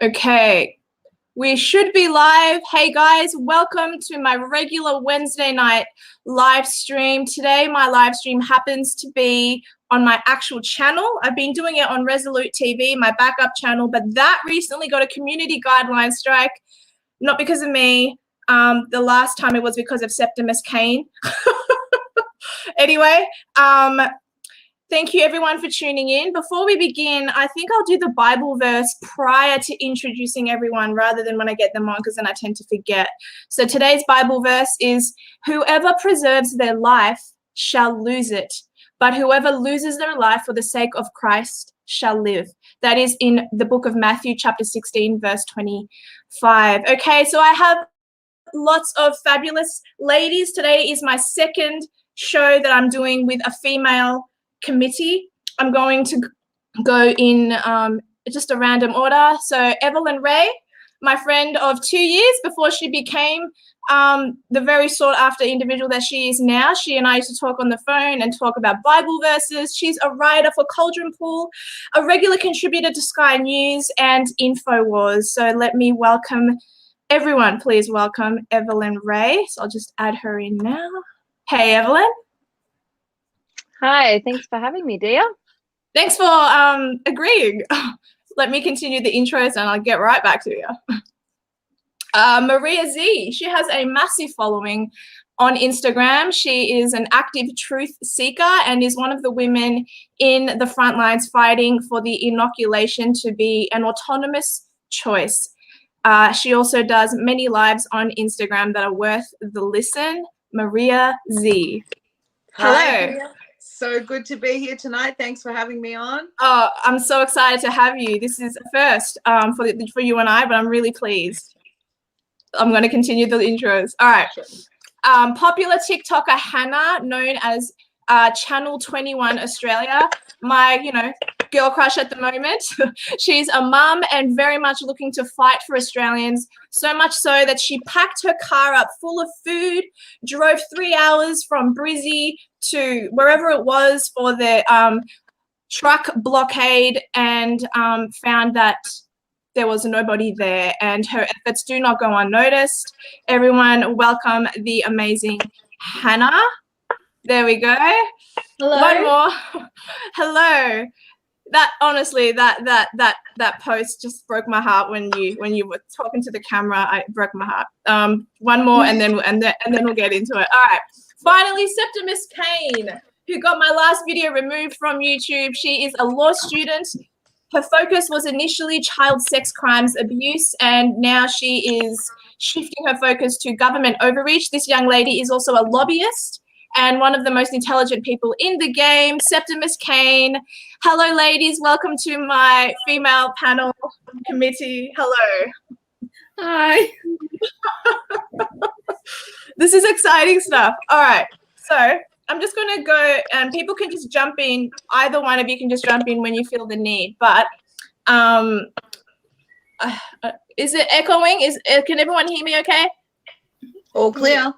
Okay, we should be live. Hey guys, welcome to my regular Wednesday night live stream. Today, my live stream happens to be on my actual channel. I've been doing it on Resolute TV, my backup channel, but that recently got a community guideline strike, not because of me. The last time it was because of Septimus Kane. Anyway, thank you everyone for tuning in. Before we begin, I think I'll do the Bible verse prior to introducing everyone rather than when I get them on, because then I tend to forget. So today's Bible verse is, whoever preserves their life shall lose it, but whoever loses their life for the sake of Christ shall live. That is in the book of Matthew, chapter 16, verse 25. Okay, so I have lots of fabulous ladies. Today is my second show that I'm doing with a female committee. I'm going to go in just a random order. So Evelyn Ray, my friend of 2 years before she became the very sought after individual that she is now. She and I used to talk on the phone and talk about Bible verses. She's a writer for Cauldron Pool, a regular contributor to Sky News and InfoWars. So let me welcome everyone. Please welcome Evelyn Ray. So I'll just add her in now. Hey, Evelyn. Hi, thanks for having me, dear. Thanks for agreeing. Let me continue the intros and I'll get right back to you. Maria ZEEE, she has a massive following on Instagram. She is an active truth seeker and is one of the women in the front lines fighting for the inoculation to be an autonomous choice. She also does many lives on Instagram that are worth the listen. Maria ZEEE. Hello. Hi, so good to be here tonight. Thanks for having me on. Oh, I'm so excited to have you. This is a first for you and I, but I'm really pleased. I'm going to continue the intros. All right. Popular TikToker Hannah, known as Channel 21 Australia, my, girl crush at the moment. She's a mum and very much looking to fight for Australians, so much so that she packed her car up full of food, drove 3 hours from Brizzy to wherever it was for the truck blockade and found that there was nobody there, and her efforts do not go unnoticed. Everyone welcome the amazing Hannah. There we go. Hello. One more. Hello. That honestly, that post just broke my heart when you were talking to the camera. It broke my heart. One more, and then we'll get into it. All right. Finally, Septimus Kane, who got my last video removed from YouTube. She is a law student. Her focus was initially child sex crimes abuse, and now she is shifting her focus to government overreach. This young lady is also a lobbyist and one of the most intelligent people in the game, Septimus Kane. Hello, ladies. Welcome to my female panel committee. Hello. Hi. This is exciting stuff. All right. So I'm just going to go, and people can just jump in. Either one of you can just jump in when you feel the need. But is it echoing? Can everyone hear me okay? All clear.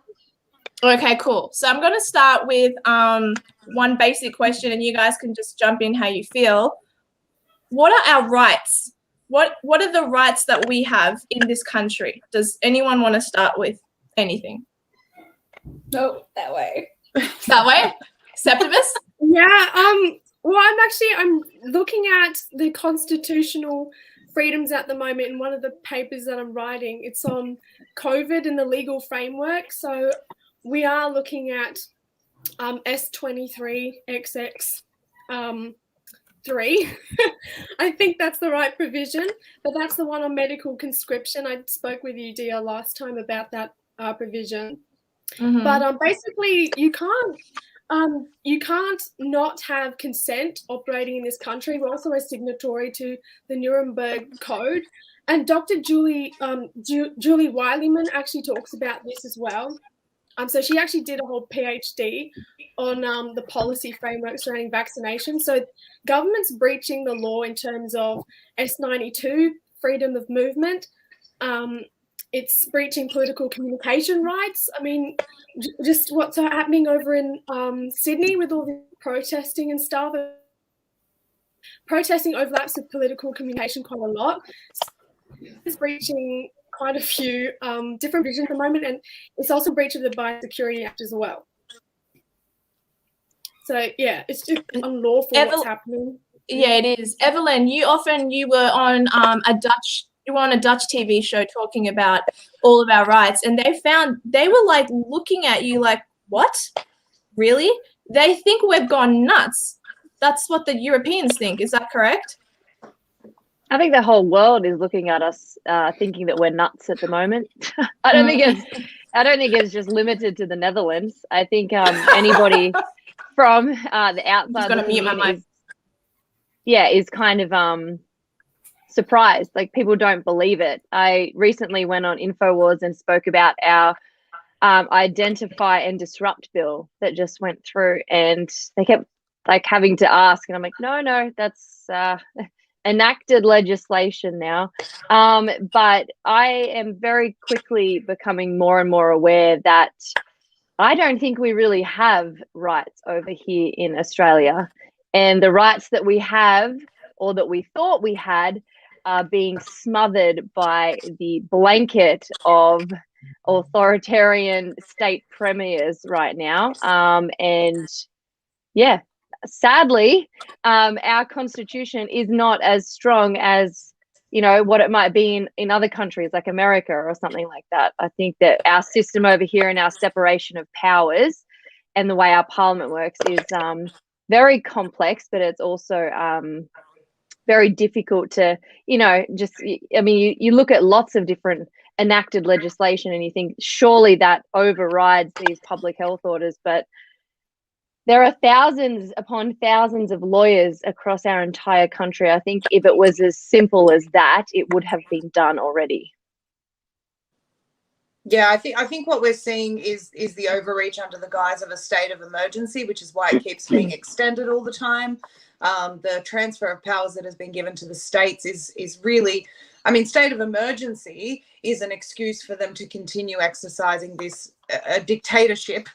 Okay, cool. So I'm going to start with one basic question, and you guys can just jump in how you feel. What are our rights? What are the rights that we have in this country? Does anyone want to start with anything? No, that way. That way? Septimus? Yeah, well, I'm looking at the constitutional freedoms at the moment in one of the papers that I'm writing. It's on COVID and the legal framework. So we are looking at S23XX 3. I think that's the right provision, but that's the one on medical conscription. I spoke with you, Dia, last time about that provision. Mm-hmm. But basically, you can't not have consent operating in this country. We're also a signatory to the Nuremberg Code, and Dr. Julie Wileman actually talks about this as well. So she actually did a whole PhD on the policy framework surrounding vaccination. So government's breaching the law in terms of S92, freedom of movement. It's breaching political communication rights. I mean, just what's happening over in Sydney with all the protesting and stuff. Protesting overlaps with political communication quite a lot. is breaching quite a few different provisions at the moment, and it's also a breach of the Biosecurity Act as well. So yeah, it's just unlawful what's happening. Yeah, it is. Evelyn, you were on a Dutch TV show talking about all of our rights, and they were like looking at you like, what? Really? They think we've gone nuts. That's what the Europeans think. Is that correct? I think the whole world is looking at us, thinking that we're nuts at the moment. I don't think it's just limited to the Netherlands. I think anybody from the outside looking in is kind of surprised. Like, people don't believe it. I recently went on InfoWars and spoke about our Identify and Disrupt bill that just went through, and they kept like having to ask, and I'm like, no, that's enacted legislation now. But I am very quickly becoming more and more aware that I don't think we really have rights over here in Australia, and the rights that we have, or that we thought we had, are being smothered by the blanket of authoritarian state premiers right now. And yeah, sadly, our constitution is not as strong as, you know, what it might be in other countries like America or something like that. I think that our system over here and our separation of powers and the way our parliament works is very complex, but it's also very difficult to, you know, just, I mean, you look at lots of different enacted legislation and you think surely that overrides these public health orders, but there are thousands upon thousands of lawyers across our entire country. I think if it was as simple as that, it would have been done already. Yeah, I think what we're seeing is the overreach under the guise of a state of emergency, which is why it keeps being extended all the time. The transfer of powers that has been given to the states is really, I mean, state of emergency is an excuse for them to continue exercising this dictatorship,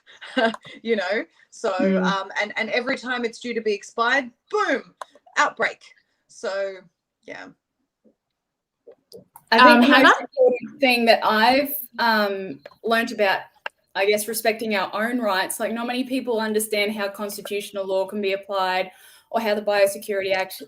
you know. So and every time it's due to be expired, boom, outbreak. So yeah. I think the most important thing that I've learnt about, I guess, respecting our own rights, like not many people understand how constitutional law can be applied or how the Biosecurity Act,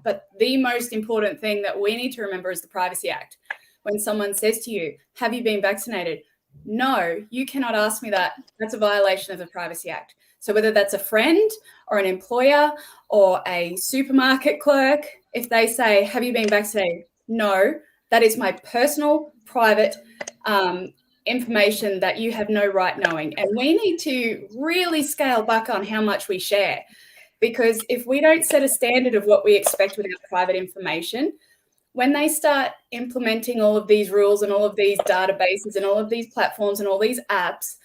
but the most important thing that we need to remember is the Privacy Act. When someone says to you, have you been vaccinated? No, you cannot ask me that. That's a violation of the Privacy Act. So whether that's a friend or an employer or a supermarket clerk, if they say, have you been vaccinated? No, that is my personal, private information that you have no right knowing. And we need to really scale back on how much we share, because if we don't set a standard of what we expect with our private information, when they start implementing all of these rules and all of these databases and all of these platforms and all these apps,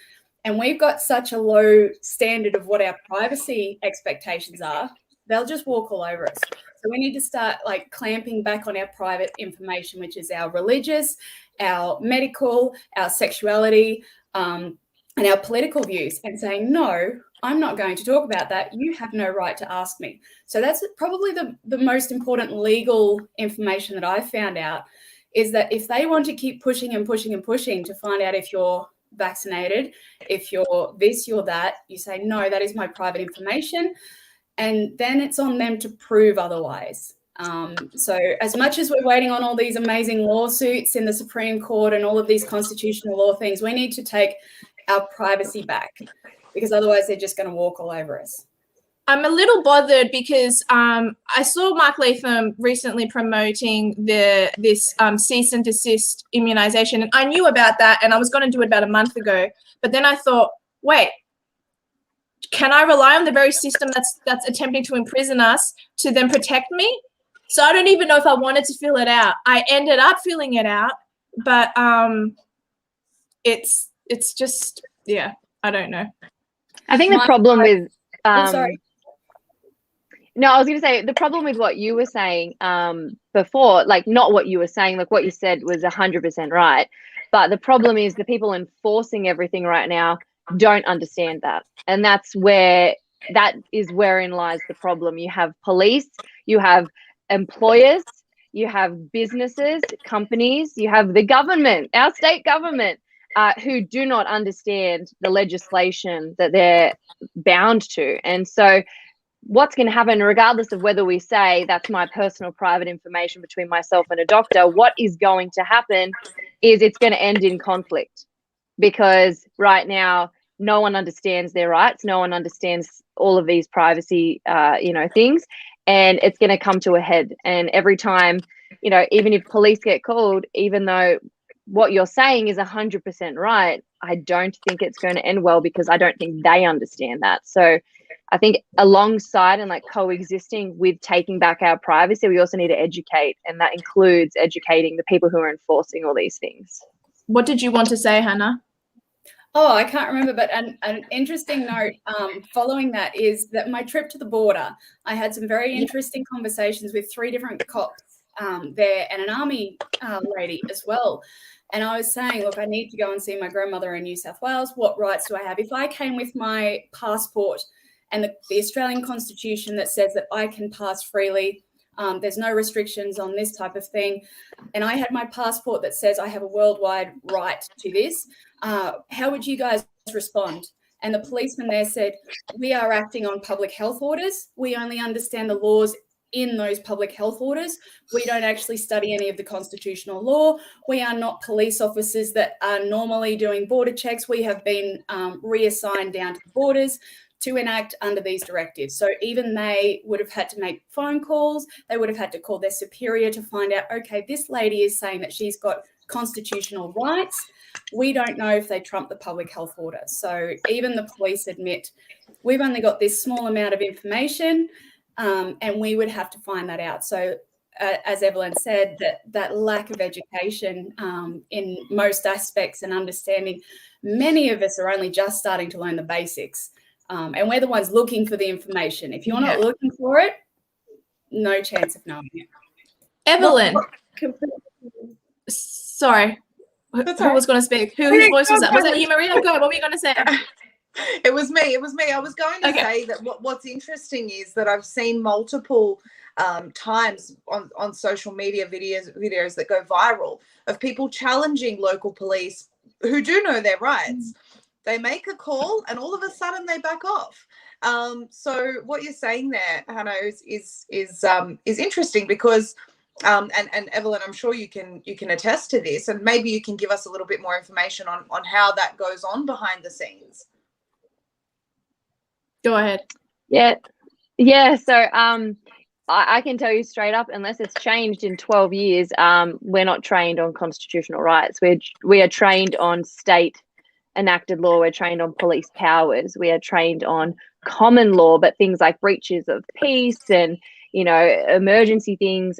and we've got such a low standard of what our privacy expectations are, they'll just walk all over us. So we need to start like clamping back on our private information, which is our religious, our medical, our sexuality, and our political views, and saying, no, I'm not going to talk about that. You have no right to ask me. So that's probably the most important legal information that I've found out, is that if they want to keep pushing and pushing and pushing to find out if you're vaccinated, if you're this, you're that, you say, no, that is my private information. And then it's on them to prove otherwise. So as much as we're waiting on all these amazing lawsuits in the Supreme Court and all of these constitutional law things, we need to take our privacy back, because otherwise they're just going to walk all over us. I'm a little bothered because I saw Mark Latham recently promoting this cease and desist immunization, and I knew about that, and I was going to do it about a month ago. But then I thought, wait, can I rely on the very system that's attempting to imprison us to then protect me? So I don't even know if I wanted to fill it out. I ended up filling it out, but it's just, yeah, I don't know. I think the problem with sorry. No, I was going to say the problem with what you were saying before, like not what you were saying, like what you said was 100% right. But the problem is the people enforcing everything right now don't understand that. And that is wherein lies the problem. You have police, you have employers, you have businesses, companies, you have the government, our state government, who do not understand the legislation that they're bound to. And so what's going to happen, regardless of whether we say that's my personal private information between myself and a doctor, what is going to happen is it's going to end in conflict, because right now no one understands their rights, no one understands all of these privacy things, and it's going to come to a head. And every time, even if police get called, even though what you're saying is 100% right, I don't think it's going to end well, because I don't think they understand that. So I think alongside and like coexisting with taking back our privacy, we also need to educate, and that includes educating the people who are enforcing all these things. What did you want to say, Hannah? Oh, I can't remember, but an interesting note following that is that my trip to the border, I had some very interesting conversations with 3 different cops there and an army lady as well. And I was saying, look, I need to go and see my grandmother in New South Wales. What rights do I have? If I came with my passport and the Australian Constitution that says that I can pass freely, there's no restrictions on this type of thing, and I had my passport that says I have a worldwide right to this, how would you guys respond? And the policeman there said, we are acting on public health orders. We only understand the laws in those public health orders. We don't actually study any of the constitutional law. We are not police officers that are normally doing border checks. We have been reassigned down to the borders to enact under these directives. So even they would have had to make phone calls. They would have had to call their superior to find out, okay, this lady is saying that she's got constitutional rights. We don't know if they trump the public health order. So even the police admit, we've only got this small amount of information, and we would have to find that out. So as Evelyn said, that lack of education in most aspects and understanding, many of us are only just starting to learn the basics. And we're the ones looking for the information. If you're not looking for it, no chance of knowing it. Evelyn. Sorry. Who was going to speak? Whose voice was that? Was that you, Maria? Go. What were you going to say? It was me. I was going to say that what's interesting is that I've seen multiple times on social media videos that go viral of people challenging local police who do know their rights. They make a call and all of a sudden they back off. So what you're saying there, Hannah, is interesting, because and Evelyn, I'm sure you can attest to this, and maybe you can give us a little bit more information on how that goes on behind the scenes. Go ahead. Yeah. So I can tell you straight up, unless it's changed in 12 years, we're not trained on constitutional rights. We are trained on state enacted law. We're trained on police powers. We are trained on common law, but things like breaches of peace and emergency things.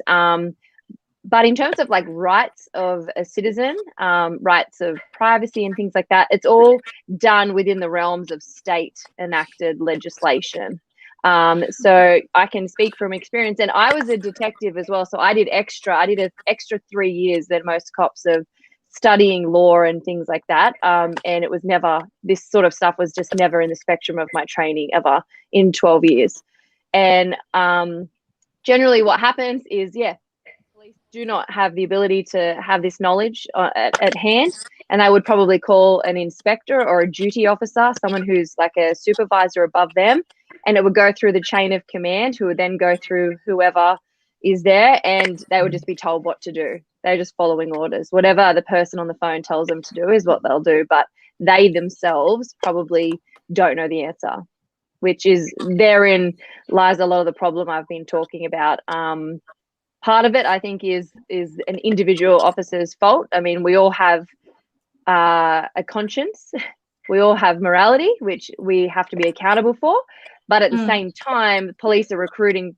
But in terms of like rights of a citizen, rights of privacy and things like that, it's all done within the realms of state enacted legislation. So I can speak from experience, and I was a detective as well. So I did an extra 3 years than most cops of studying law and things like that. And it was never, this sort of stuff was just never in the spectrum of my training ever in 12 years. And generally what happens is, police do not have the ability to have this knowledge at hand. And I would probably call an inspector or a duty officer, someone who's like a supervisor above them. And it would go through the chain of command, who would then go through whoever is there, and they would just be told what to do. They're just following orders. Whatever the person on the phone tells them to do is what they'll do, but they themselves probably don't know the answer, which is, therein lies a lot of the problem I've been talking about. Part of it, I think, is an individual officer's fault. I mean, we all have a conscience. We all have morality, which we have to be accountable for. But at the same time, police are recruiting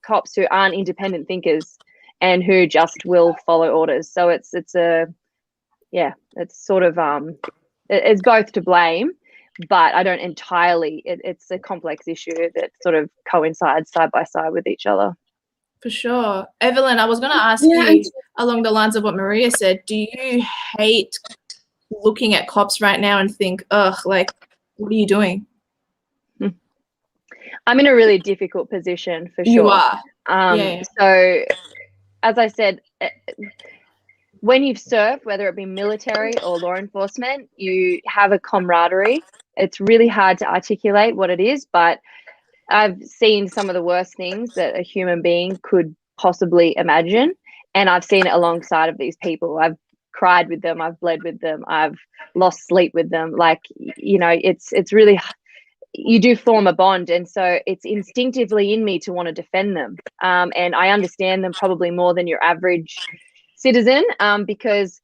cops who aren't independent thinkers and who just will follow orders. So it's sort of it's both to blame, but I don't entirely. It's a complex issue that sort of coincides side by side with each other. For sure. Evelyn, I was going to ask you along the lines of what Maria said. Do you hate looking at cops right now and think, ugh, like, what are you doing? I'm in a really difficult position for sure. You are. So as I said, when you've served, whether it be military or law enforcement, you have a camaraderie. It's really hard to articulate what it is, but I've seen some of the worst things that a human being could possibly imagine. And I've seen it alongside of these people. I've cried with them. I've bled with them. I've lost sleep with them. Like, you know, it's really, you do form a bond. And so it's instinctively in me to want to defend them. And I understand them probably more than your average citizen, because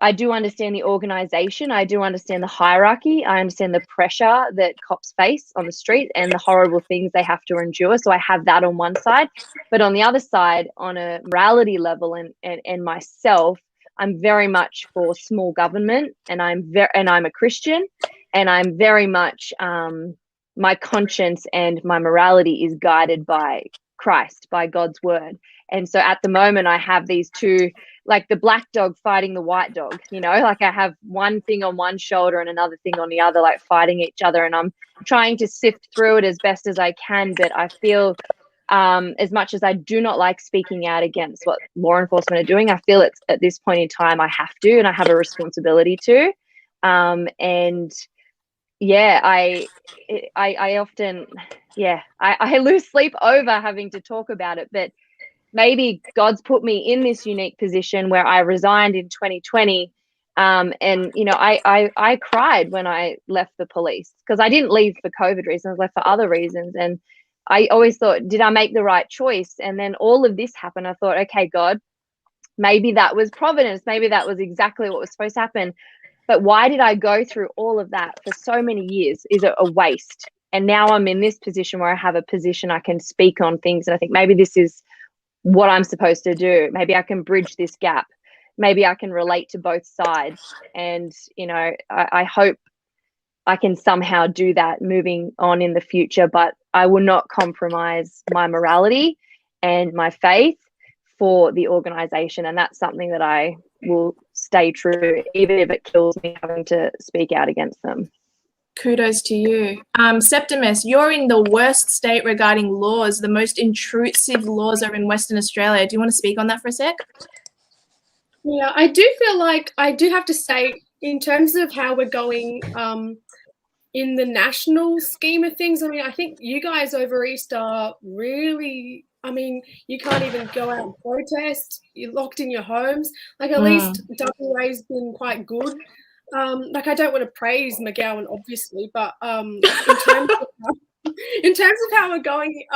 I do understand the organization. I do understand the hierarchy. I understand the pressure that cops face on the street and the horrible things they have to endure. So I have that on one side, but on the other side, on a morality level and myself, I'm very much for small government, and I'm a Christian, and I'm very much my conscience and my morality is guided by Christ, by God's word. And so at the moment I have these two, like the black dog fighting the white dog, you know, like I have one thing on one shoulder and another thing on the other, like fighting each other. And I'm trying to sift through it as best as I can. But I feel as much as I do not like speaking out against what law enforcement are doing, I feel it's at this point in time I have to, and I have a responsibility to. And yeah, I often, I lose sleep over having to talk about it, but maybe God's put me in this unique position where I resigned in 2020. And, you know, I cried when I left the police, because I didn't leave for COVID reasons, I left for other reasons. And I always thought, did I make the right choice? And then all of this happened. I thought, okay, God, maybe that was providence. Maybe that was exactly what was supposed to happen. But why did I go through all of that for so many years? Is it a waste? And now I'm in this position where I have a position I can speak on things. And I think maybe this is what I'm supposed to do. Maybe I can bridge this gap. Maybe I can relate to both sides. And, you know, I hope I can somehow do that moving on in the future, but I will not compromise my morality and my faith for the organization. And that's something that I will stay true, even if it kills me having to speak out against them. Kudos to you. Septimus, you're in the worst state regarding laws. The most intrusive laws are in Western Australia. Do you want to speak on that for a sec? Yeah, I do feel like I do have to say, in terms of how we're going in the national scheme of things, I mean, I think you guys over East are really, I mean, you can't even go out and protest. You're locked in your homes. Like, at least WA's been quite good. Like, I don't want to praise McGowan, obviously, but in terms of how we're going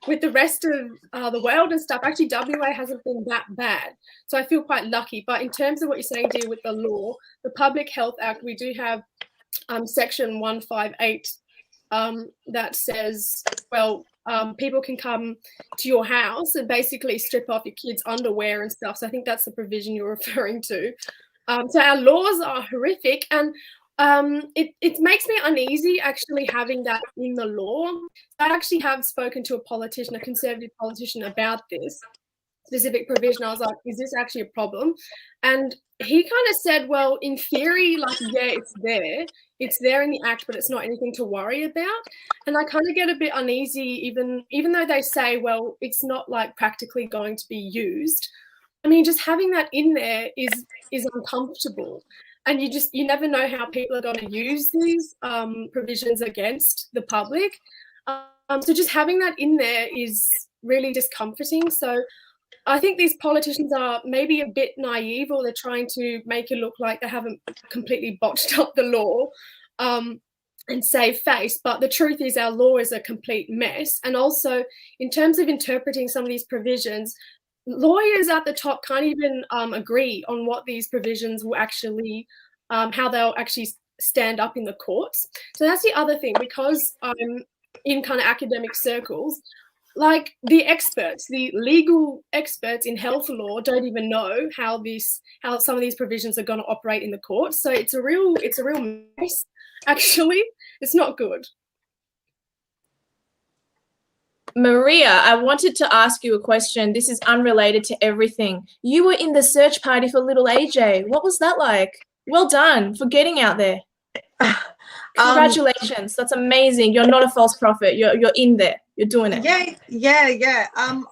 with the rest of the world and stuff, actually WA hasn't been that bad. So I feel quite lucky. But in terms of what you're saying, dear, with the law, the Public Health Act, we do have section 158 that says, well, people can come to your house and basically strip off your kids' underwear and stuff. So I think that's the provision you're referring to. So our laws are horrific, and it makes me uneasy actually having that in the law. I actually have spoken to a politician, a Conservative politician, about this specific provision. I was like, is this actually a problem? And he kind of said, well, in theory, like, yeah, it's there in the Act, but it's not anything to worry about. And I kind of get a bit uneasy, even though they say, well, it's not like practically going to be used. I mean, just having that in there is uncomfortable, and you never know how people are going to use these provisions against the public. So just having that in there is really discomforting. So I think these politicians are maybe a bit naive, or they're trying to make it look like they haven't completely botched up the law and save face. But the truth is our law is a complete mess. And also, in terms of interpreting some of these provisions, lawyers at the top can't even agree on what these provisions will actually, how they'll actually stand up in the courts. So that's the other thing, because I'm in kind of academic circles, like the experts, the legal experts in health law don't even know how some of these provisions are going to operate in the courts. So it's a real mess, actually. It's not good. Maria, I wanted to ask you a question. This is unrelated to everything. You were in the search party for little AJ. What was that like? Well done for getting out there. Congratulations. That's amazing. You're not a false prophet. You're in there. You're doing it. Yeah.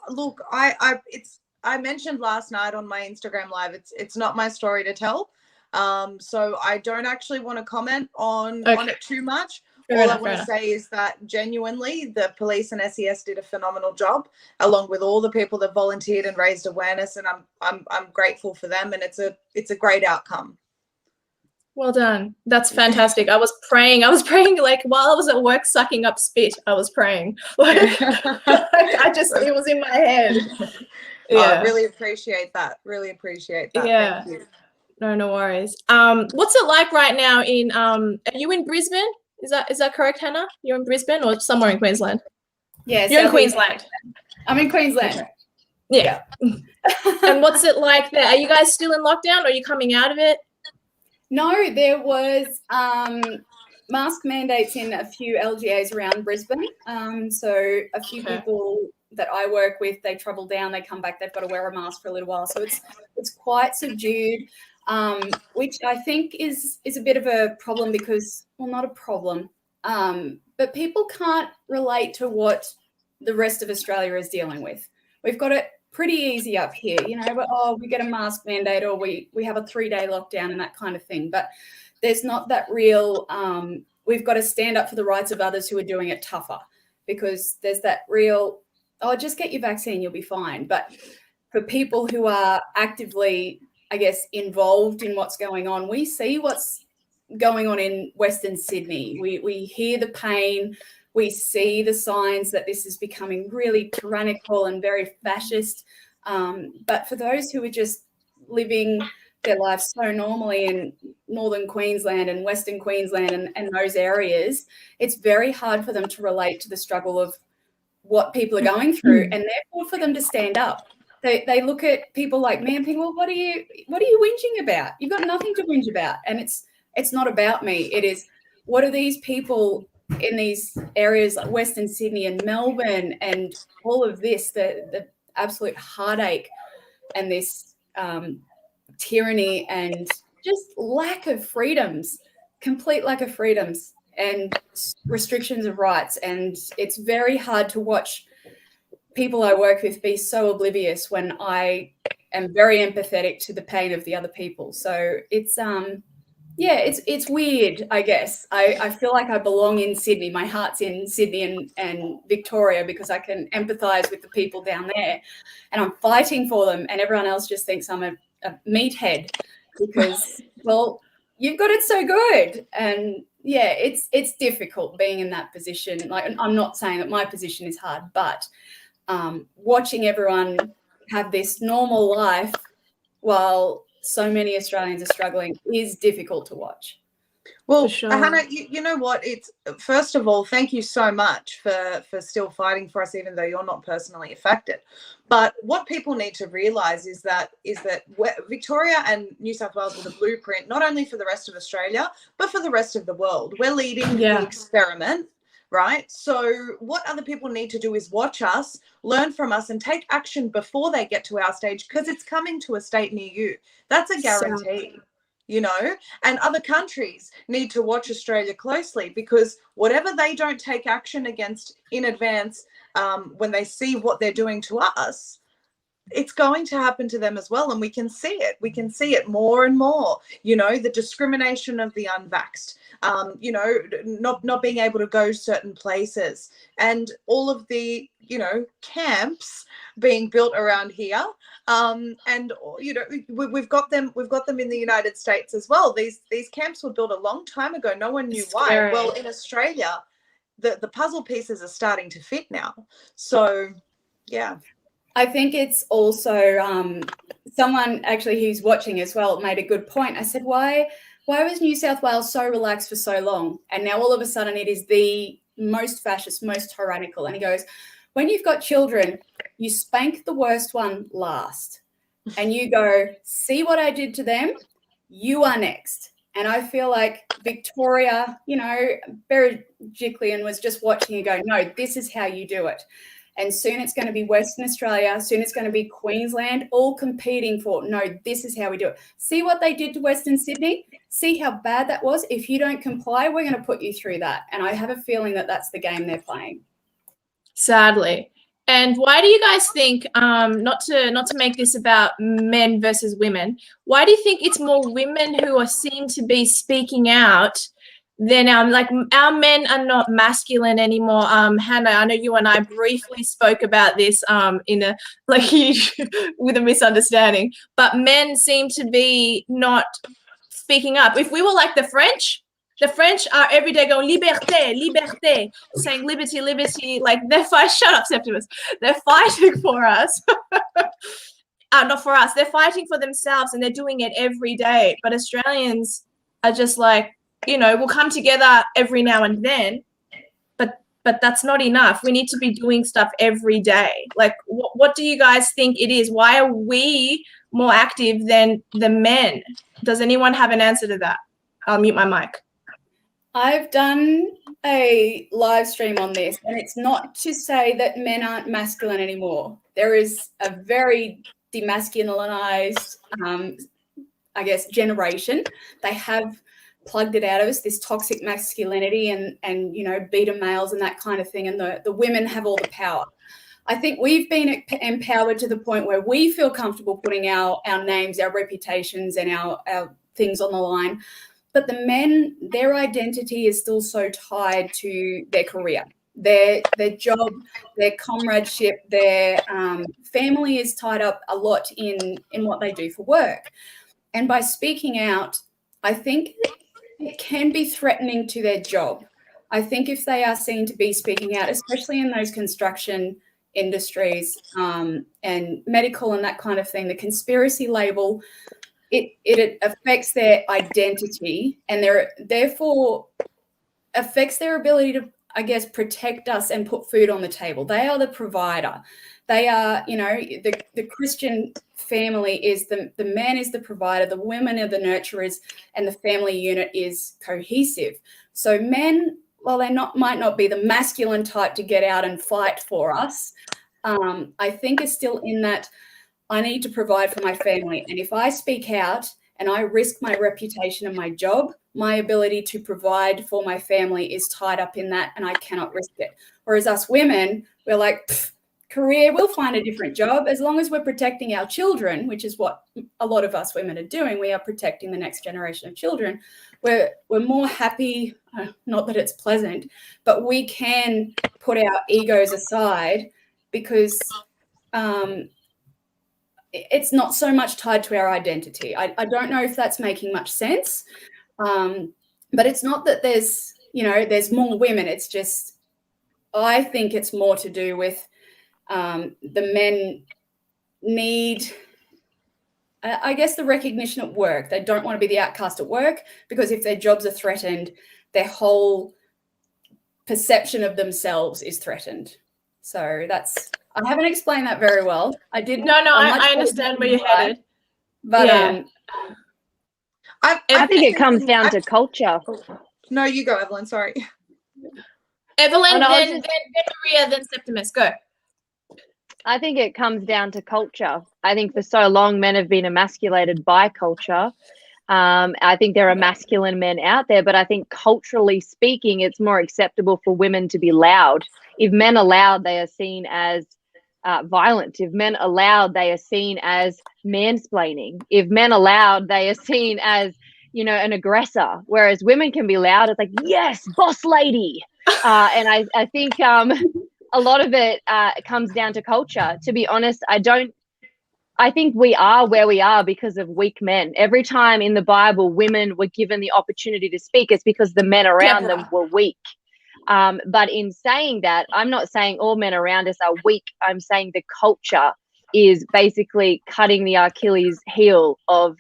Look, I mentioned last night on my Instagram live, it's not my story to tell. So I don't actually want to comment on it too much. All I want to say is that genuinely the police and SES did a phenomenal job, along with all the people that volunteered and raised awareness, and I'm grateful for them, and it's a great outcome. Well done. That's fantastic. I was praying like while I was at work sucking up spit. I was praying. Like, it was in my head. Yeah. I really appreciate that. Yeah. Thank you. No worries. What's it like right now are you in Brisbane? Is that correct, Hannah? You're in Brisbane or somewhere in Queensland? Yeah. You're in Queensland. I'm in Queensland. Yeah. And what's it like there? Are you guys still in lockdown or are you coming out of it? No, there was mask mandates in a few LGAs around Brisbane. So a few people that I work with, they travel down, they come back, they've got to wear a mask for a little while. So it's quite subdued, which I think is a bit of a problem because, well, not a problem, but people can't relate to what the rest of Australia is dealing with. We've got it pretty easy up here, but we get a mask mandate or we have a 3-day lockdown and that kind of thing. But there's not that real, we've got to stand up for the rights of others who are doing it tougher, because there's that real, just get your vaccine, you'll be fine. But for people who are actively, I guess, involved in what's going on, we see what's going on in Western Sydney. We hear the pain. We see the signs that this is becoming really tyrannical and very fascist. But for those who are just living their lives so normally in northern Queensland and Western Queensland and those areas, it's very hard for them to relate to the struggle of what people are going through, and therefore for them to stand up. They look at people like me and think, well, what are you whinging about? You've got nothing to whinge about. And it's not about me. It is, what are these people in these areas like Western Sydney and Melbourne and all of this, the absolute heartache and this tyranny and just lack of freedoms, complete lack of freedoms and restrictions of rights. And it's very hard to watch people I work with be so oblivious when I am very empathetic to the pain of the other people. So it's it's weird, I guess. I feel like I belong in Sydney. My heart's in Sydney and Victoria because I can empathise with the people down there, and I'm fighting for them, and everyone else just thinks I'm a meathead because, well, you've got it so good. And yeah, it's difficult being in that position. Like, I'm not saying that my position is hard, but watching everyone have this normal life while so many Australians are struggling is difficult to watch. Well, sure. Hannah, you know what? It's, first of all, thank you so much for still fighting for us, even though you're not personally affected. But what people need to realise is that Victoria and New South Wales are the blueprint, not only for the rest of Australia, but for the rest of the world. We're leading the experiment, right? So what other people need to do is watch us, learn from us, and take action before they get to our stage, because it's coming to a state near you. That's a guarantee. And other countries need to watch Australia closely, because whatever they don't take action against in advance, when they see what they're doing to us, it's going to happen to them as well. And we can see it. We can see it more and more, the discrimination of the unvaxxed, not being able to go certain places, and all of the, camps being built around here. And we've got them in the United States as well. These camps were built a long time ago. No one knew why. Well, in Australia, the puzzle pieces are starting to fit now. So, yeah. I think it's also someone actually who's watching as well made a good point. I said, why was New South Wales so relaxed for so long? And now all of a sudden it is the most fascist, most tyrannical. And he goes, when you've got children, you spank the worst one last. And you go, see what I did to them? You are next. And I feel like Victoria, Berejiklian was just watching and going, no, this is how you do it. And soon it's going to be Western Australia, soon it's going to be Queensland, all competing for, no, this is how we do it. See what they did to Western Sydney? See how bad that was? If you don't comply, we're going to put you through that. And I have a feeling that that's the game they're playing. Sadly. And why do you guys think, not to make this about men versus women, why do you think it's more women who seem to be speaking out than our men are not masculine anymore? Hannah, I know you and I briefly spoke about this in a with a misunderstanding, but men seem to be not speaking up. If we were like the French are every day going liberté, liberté, saying liberty, liberty. Like they're fighting. Shut up, Septimus. They're fighting for us. Not for us. They're fighting for themselves, and they're doing it every day. But Australians are just like, we'll come together every now and then, but that's not enough. We need to be doing stuff every day. Like, what do you guys think it is? Why are we more active than the men? Does anyone have an answer to that? I'll mute my mic. I've done a live stream on this, and it's not to say that men aren't masculine anymore. There is a very demasculinized, I guess, generation. They have plugged it out of us, this toxic masculinity and beta males and that kind of thing, and the women have all the power. I think we've been empowered to the point where we feel comfortable putting our names, our reputations, and our things on the line. But the men, their identity is still so tied to their career, their job, their comradeship, their family is tied up a lot in what they do for work. And by speaking out, I think it can be threatening to their job. I think if they are seen to be speaking out, especially in those construction industries and medical and that kind of thing, the conspiracy label, it affects their identity, and therefore affects their ability to, I guess, protect us and put food on the table. They are the provider. They are, the Christian family is the man is the provider, the women are the nurturers, and the family unit is cohesive. So men, while they might not be the masculine type to get out and fight for us, I think is still in that I need to provide for my family. And if I speak out and I risk my reputation and my job, my ability to provide for my family is tied up in that, and I cannot risk it. Whereas us women, we're like, career, we'll find a different job. As long as we're protecting our children, which is what a lot of us women are doing, we are protecting the next generation of children. We're more happy, not that it's pleasant, but we can put our egos aside because it's not so much tied to our identity. I don't know if that's making much sense, but it's not that there's more women. It's just, I think it's more to do with the men need, I guess, the recognition at work. They don't want to be the outcast at work, because if their jobs are threatened, their whole perception of themselves is threatened. So I haven't explained that very well. I did. No, I understand where you're headed. But yeah. I think it comes down to culture. No, you go, Evelyn. Sorry. Evelyn, then Maria, then Septimus. Go. I think it comes down to culture. I think for so long men have been emasculated by culture. I think there are masculine men out there, but I think culturally speaking, it's more acceptable for women to be loud. If men are loud, they are seen as violent. If men are loud, they are seen as mansplaining. If men are loud, they are seen as, an aggressor. Whereas women can be loud. It's like, yes, boss lady. And I think a lot of it comes down to culture. To be honest, I think we are where we are because of weak men. Every time in the Bible women were given the opportunity to speak, it's because the men around them were weak. But in saying that, I'm not saying all men around us are weak. I'm saying the culture is basically cutting the Achilles heel of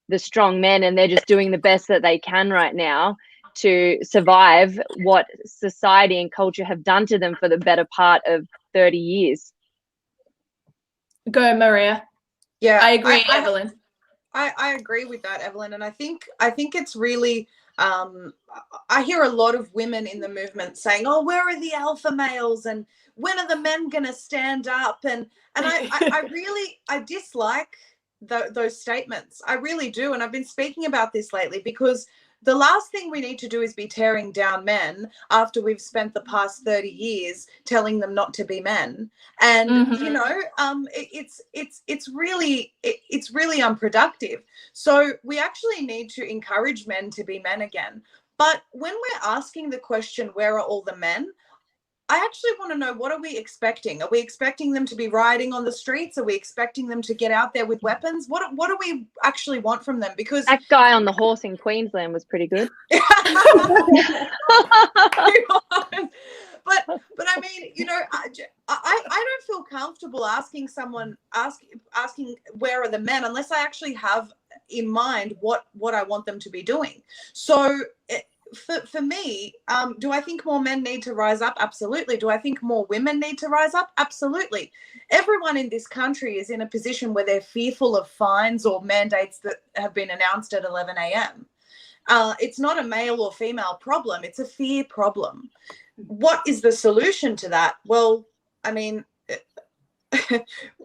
the strong men, and they're just doing the best that they can right now to survive what society and culture have done to them for the better part of 30 years. Go, Maria. Yeah, I agree, Evelyn. I agree with that, Evelyn, and I think it's really I hear a lot of women in the movement saying, oh, where are the alpha males, and when are the men going to stand up? And I dislike those statements. I really do. And I've been speaking about this lately, because the last thing we need to do is be tearing down men after we've spent the past 30 years telling them not to be men. And you know, it's really unproductive. So we actually need to encourage men to be men again. But when we're asking the question, where are all the men? I actually want to know, what are we expecting? Are we expecting them to be rioting on the streets? Are we expecting them to get out there with weapons? What do we actually want from them? Because that guy on the horse in Queensland was pretty good. but I mean, you know, I don't feel comfortable asking someone, asking where are the men, unless I actually have in mind what I want them to be doing. So for me, do I think more men need to rise up? Absolutely. Do I think more women need to rise up? Absolutely. Everyone in this country is in a position where they're fearful of fines or mandates that have been announced at 11 a.m. It's not a male or female problem. It's a fear problem. What is the solution to that? Well, I mean,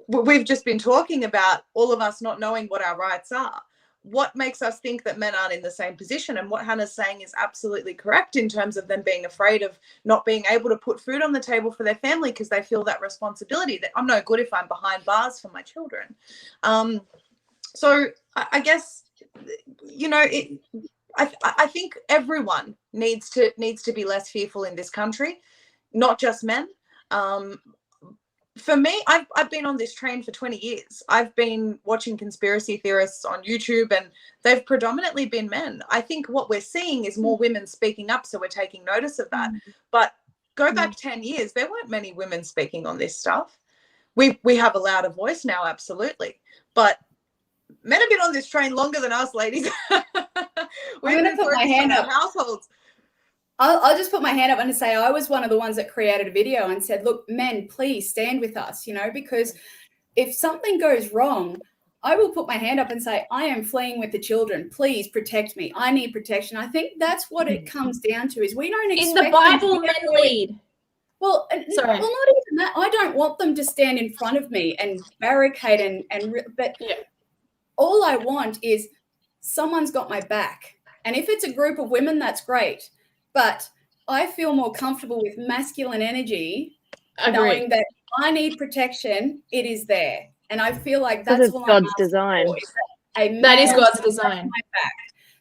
we've just been talking about all of us not knowing what our rights are. What makes us think that men aren't in the same position? And what Hannah's saying is absolutely correct in terms of them being afraid of not being able to put food on the table for their family because they feel that responsibility, that I'm no good if I'm behind bars for my children. So I guess, you know, I think everyone needs to be less fearful in this country, not just men. For me, I've been on this train for 20 years. I've been watching conspiracy theorists on YouTube, and they've predominantly been men. I think what we're seeing is more women speaking up, so we're taking notice of that. But go back 10 years, there weren't many women speaking on this stuff. We have a louder voice now, absolutely. But men have been on this train longer than us, ladies. I'm going to put my hand up. Households. I'll just put my hand up and say I was one of the ones that created a video and said, look, men, please stand with us, you know, because if something goes wrong, I will put my hand up and say, I am fleeing with the children. Please protect me. I need protection. I think that's what it comes down to, is we don't expect in the Bible, men lead. Well, sorry. Well, not even that. I don't want them to stand in front of me and barricade but yeah. All I want is someone's got my back. And if it's a group of women, that's great. But I feel more comfortable with masculine energy, knowing that I need protection, it is there. And I feel like that's what God's design. That is God's design. My back.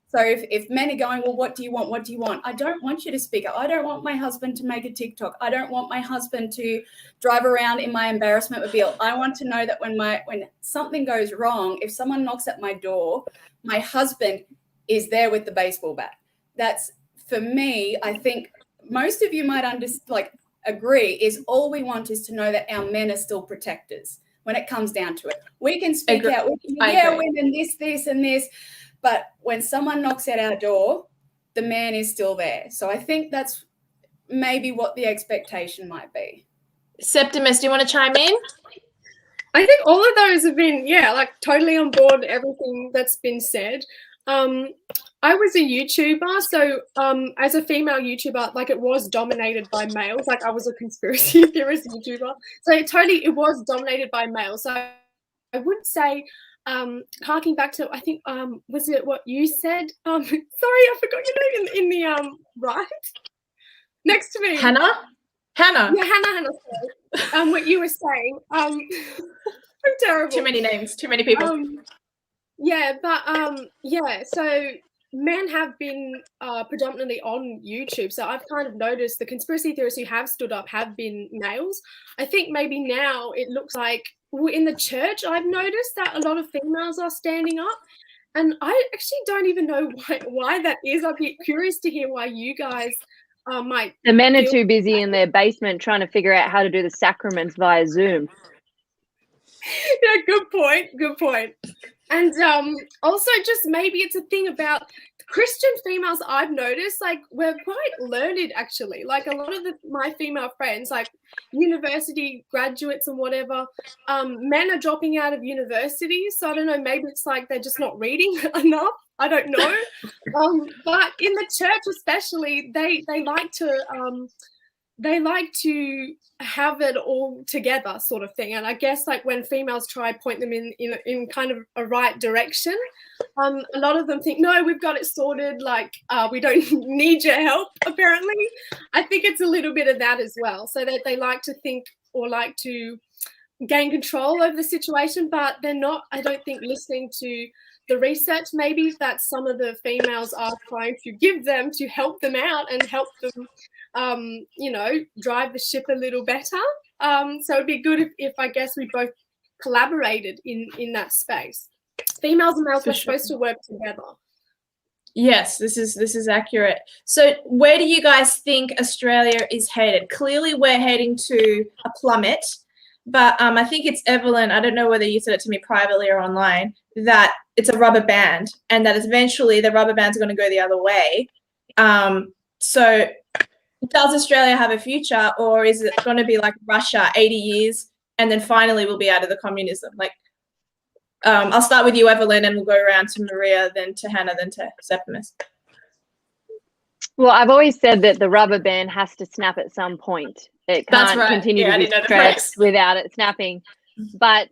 So if men are going, well, what do you want? What do you want? I don't want you to speak up. I don't want my husband to make a TikTok. I don't want my husband to drive around in my embarrassment mobile. I want to know that when something goes wrong, if someone knocks at my door, my husband is there with the baseball bat. That's, for me, I think most of you might agree, is all we want is to know that our men are still protectors when it comes down to it. We can speak out, we can, women, this, and this. But when someone knocks at our door, the man is still there. So I think that's maybe what the expectation might be. Septimus, do you want to chime in? I think all of those have been, totally on board everything that's been said. I was a YouTuber, so as a female YouTuber, it was dominated by males. I was a conspiracy theorist YouTuber. So it was dominated by males. So I would say, harking back to, I think, was it what you said? Sorry, I forgot your name in the right next to me. Hannah. Yeah, Hannah. Sorry. What you were saying. I'm terrible. Too many names. Too many people. So men have been predominantly on YouTube. So I've kind of noticed the conspiracy theorists who have stood up have been males. I think maybe now it looks like in the church, I've noticed that a lot of females are standing up. And I actually don't even know why that is. I'd be curious to hear why you guys might. The men are too busy in their basement trying to figure out how to do the sacraments via Zoom. Yeah, good point. And also just maybe it's a thing about Christian females I've noticed, like, we're quite learned actually. Like a lot of my female friends, like university graduates and whatever, men are dropping out of university. So I don't know, maybe it's like they're just not reading enough. I don't know. But in the church especially, they like to have it all together, sort of thing. And I guess like when females try point them in kind of a right direction, a lot of them think, no, we've got it sorted. Like we don't need your help. Apparently, I think it's a little bit of that as well. So that they like to think or like to gain control over the situation, but they're not, I don't think, listening to the research maybe that some of the females are trying to give them to help them out and help them drive the ship a little better. So it'd be good if I guess we both collaborated in that space. Females and males are supposed to work together. Yes, this is accurate. So where do you guys think Australia is headed? Clearly we're heading to a plummet, but I think it's Evelyn, I don't know whether you said it to me privately or online, that it's a rubber band and that eventually the rubber band's going to go the other way. So does Australia have a future, or is it going to be like Russia, 80 years, and then finally we'll be out of the communism? Like, I'll start with you, Evelyn, and we'll go around to Maria, then to Hannah, then to Septimus. Well, I've always said that the rubber band has to snap at some point. It can't continue to be stretched without it snapping. But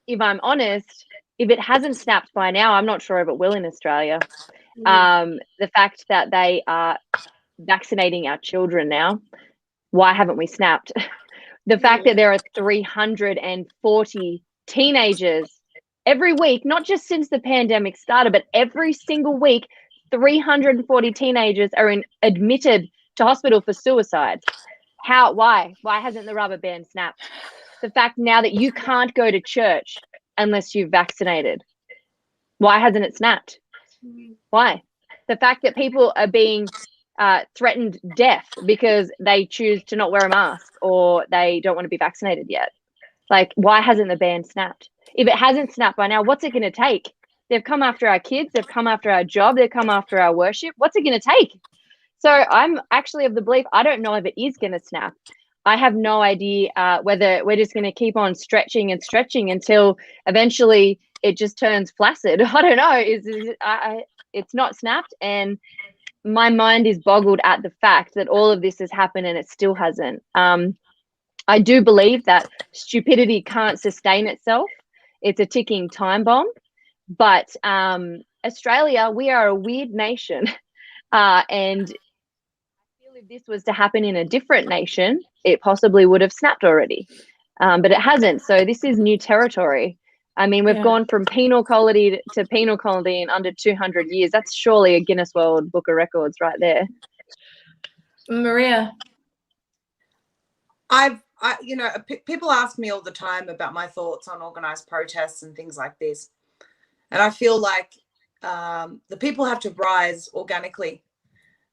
if I'm honest, if it hasn't snapped by now, I'm not sure if it will in Australia. The fact that they are vaccinating our children now, why haven't we snapped? The fact that there are 340 teenagers every week, not just since the pandemic started, but every single week, 340 teenagers are admitted to hospital for suicide. Why hasn't the rubber band snapped? The fact now that you can't go to church unless you're vaccinated, why hasn't it snapped? Why? The fact that people are being threatened death because they choose to not wear a mask or they don't want to be vaccinated yet. Like, why hasn't the ban snapped? If it hasn't snapped by now, what's it going to take? They've come after our kids. They've come after our job. They've come after our worship. What's it going to take? So I'm actually of the belief, I don't know if it is going to snap. I have no idea whether we're just going to keep on stretching and stretching until eventually it just turns flaccid. I don't know. It's not snapped, and my mind is boggled at the fact that all of this has happened and it still hasn't. I do believe that stupidity can't sustain itself. It's a ticking time bomb. But Australia, we are a weird nation. And I feel if this was to happen in a different nation, it possibly would have snapped already. But it hasn't. So this is new territory. I mean, we've gone from penal colony to penal colony in under 200 years. That's surely a Guinness World Book of Records right there. Maria. People ask me all the time about my thoughts on organised protests and things like this. And I feel like the people have to rise organically.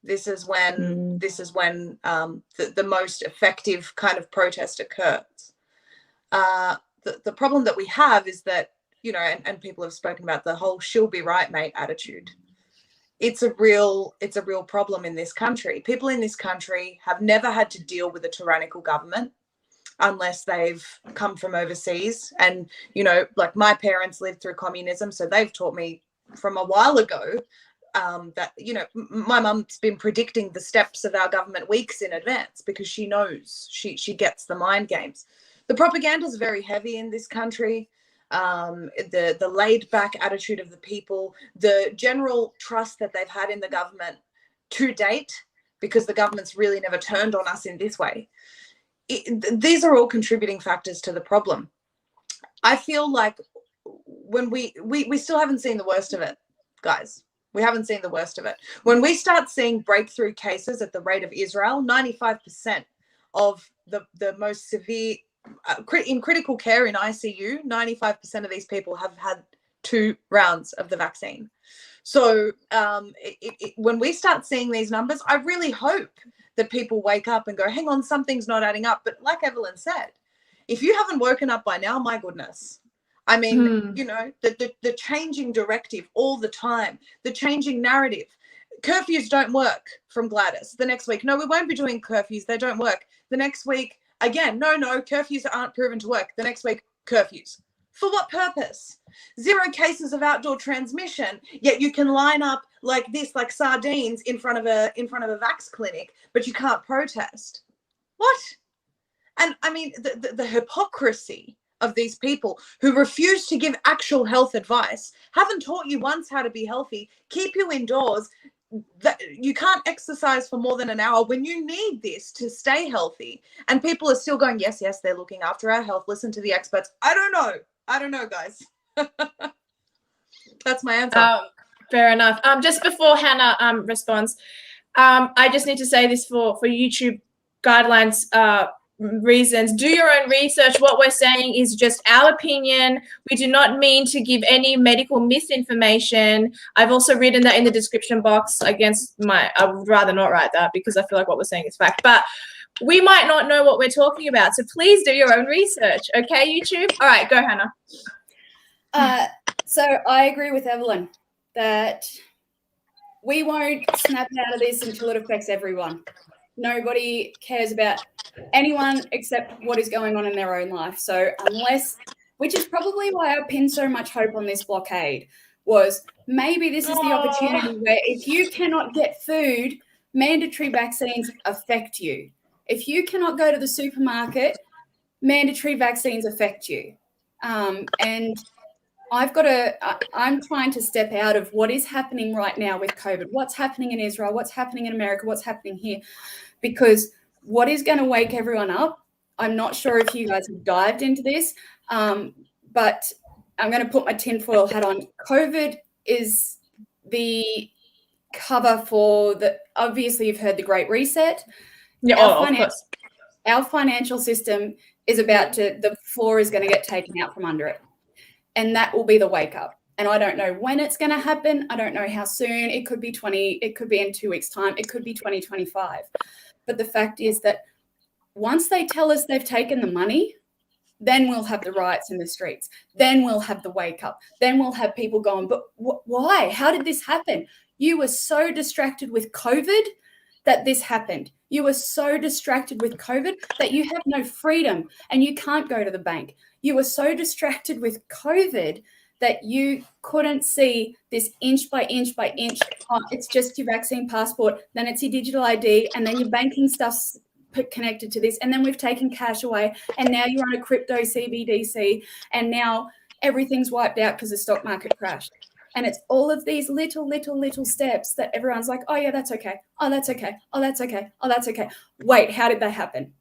This is when the most effective kind of protest occurs. The problem that we have is that, and people have spoken about the whole "she'll be right, mate" attitude. It's a real problem in this country. People in this country have never had to deal with a tyrannical government unless they've come from overseas. And, like my parents lived through communism, so they've taught me from a while ago that, my mum's been predicting the steps of our government weeks in advance because she knows, she gets the mind games. The propaganda is very heavy in this country. The laid back attitude of the people, the general trust that they've had in the government to date, because the government's really never turned on us in this way. These are all contributing factors to the problem. I feel like when we still haven't seen the worst of it, guys. We haven't seen the worst of it. When we start seeing breakthrough cases at the rate of Israel, 95% of the most severe, in critical care in ICU, 95% of these people have had 2 rounds of the vaccine. So when we start seeing these numbers, I really hope that people wake up and go, hang on, something's not adding up. But like Evelyn said, if you haven't woken up by now, my goodness, I mean, you know, the changing directive all the time, the changing narrative. Curfews don't work from Gladys. The next week, no, we won't be doing curfews. They don't work. The next week, again, no, curfews aren't proven to work. The next week, curfews. For what purpose? 0 cases of outdoor transmission, yet you can line up like this, like sardines in front of a vax clinic, but you can't protest. What? And I mean, the hypocrisy of these people who refuse to give actual health advice, haven't taught you once how to be healthy, keep you indoors, that you can't exercise for more than an hour when you need this to stay healthy. And people are still going, yes, they're looking after our health. Listen to the experts. I don't know, guys. That's my answer. Fair enough. Just before Hannah responds, I just need to say this for YouTube guidelines reasons. Do your own research. What we're saying is just our opinion. We do not mean to give any medical misinformation. I've also written that in the description box I would rather not write that because I feel like what we're saying is fact. But we might not know what we're talking about. So please do your own research. Okay, YouTube? All right, go, Hannah. So I agree with Evelyn that we won't snap out of this until it affects everyone. Nobody cares about anyone except what is going on in their own life. So which is probably why I pinned so much hope on this blockade, was maybe this is the opportunity where if you cannot get food, mandatory vaccines affect you. If you cannot go to the supermarket, mandatory vaccines affect you. And I'm trying to step out of what is happening right now with COVID, what's happening in Israel, what's happening in America, what's happening here, because what is going to wake everyone up, I'm not sure if you guys have dived into this, but I'm going to put my tinfoil hat on. COVID is the cover for obviously you've heard the Great Reset. Yeah, of course. Our financial system is the floor is going to get taken out from under it. And that will be the wake up. And I don't know when it's going to happen. I don't know how soon. It could be in 2 weeks' time. It could be 2025. But the fact is that once they tell us they've taken the money, then we'll have the riots in the streets. Then we'll have the wake up. Then we'll have people going, but why? How did this happen? You were so distracted with COVID that this happened. You were so distracted with COVID that you have no freedom and you can't go to the bank. You were so distracted with COVID that you couldn't see this inch by inch by inch. Oh, it's just your vaccine passport, then it's your digital ID, and then your banking stuff's connected to this, and then we've taken cash away, and now you're on a crypto CBDC, and now everything's wiped out because the stock market crashed. And it's all of these little steps that everyone's like, oh yeah, that's okay. Oh, that's okay. Oh, that's okay. Oh, that's okay. Wait, how did that happen?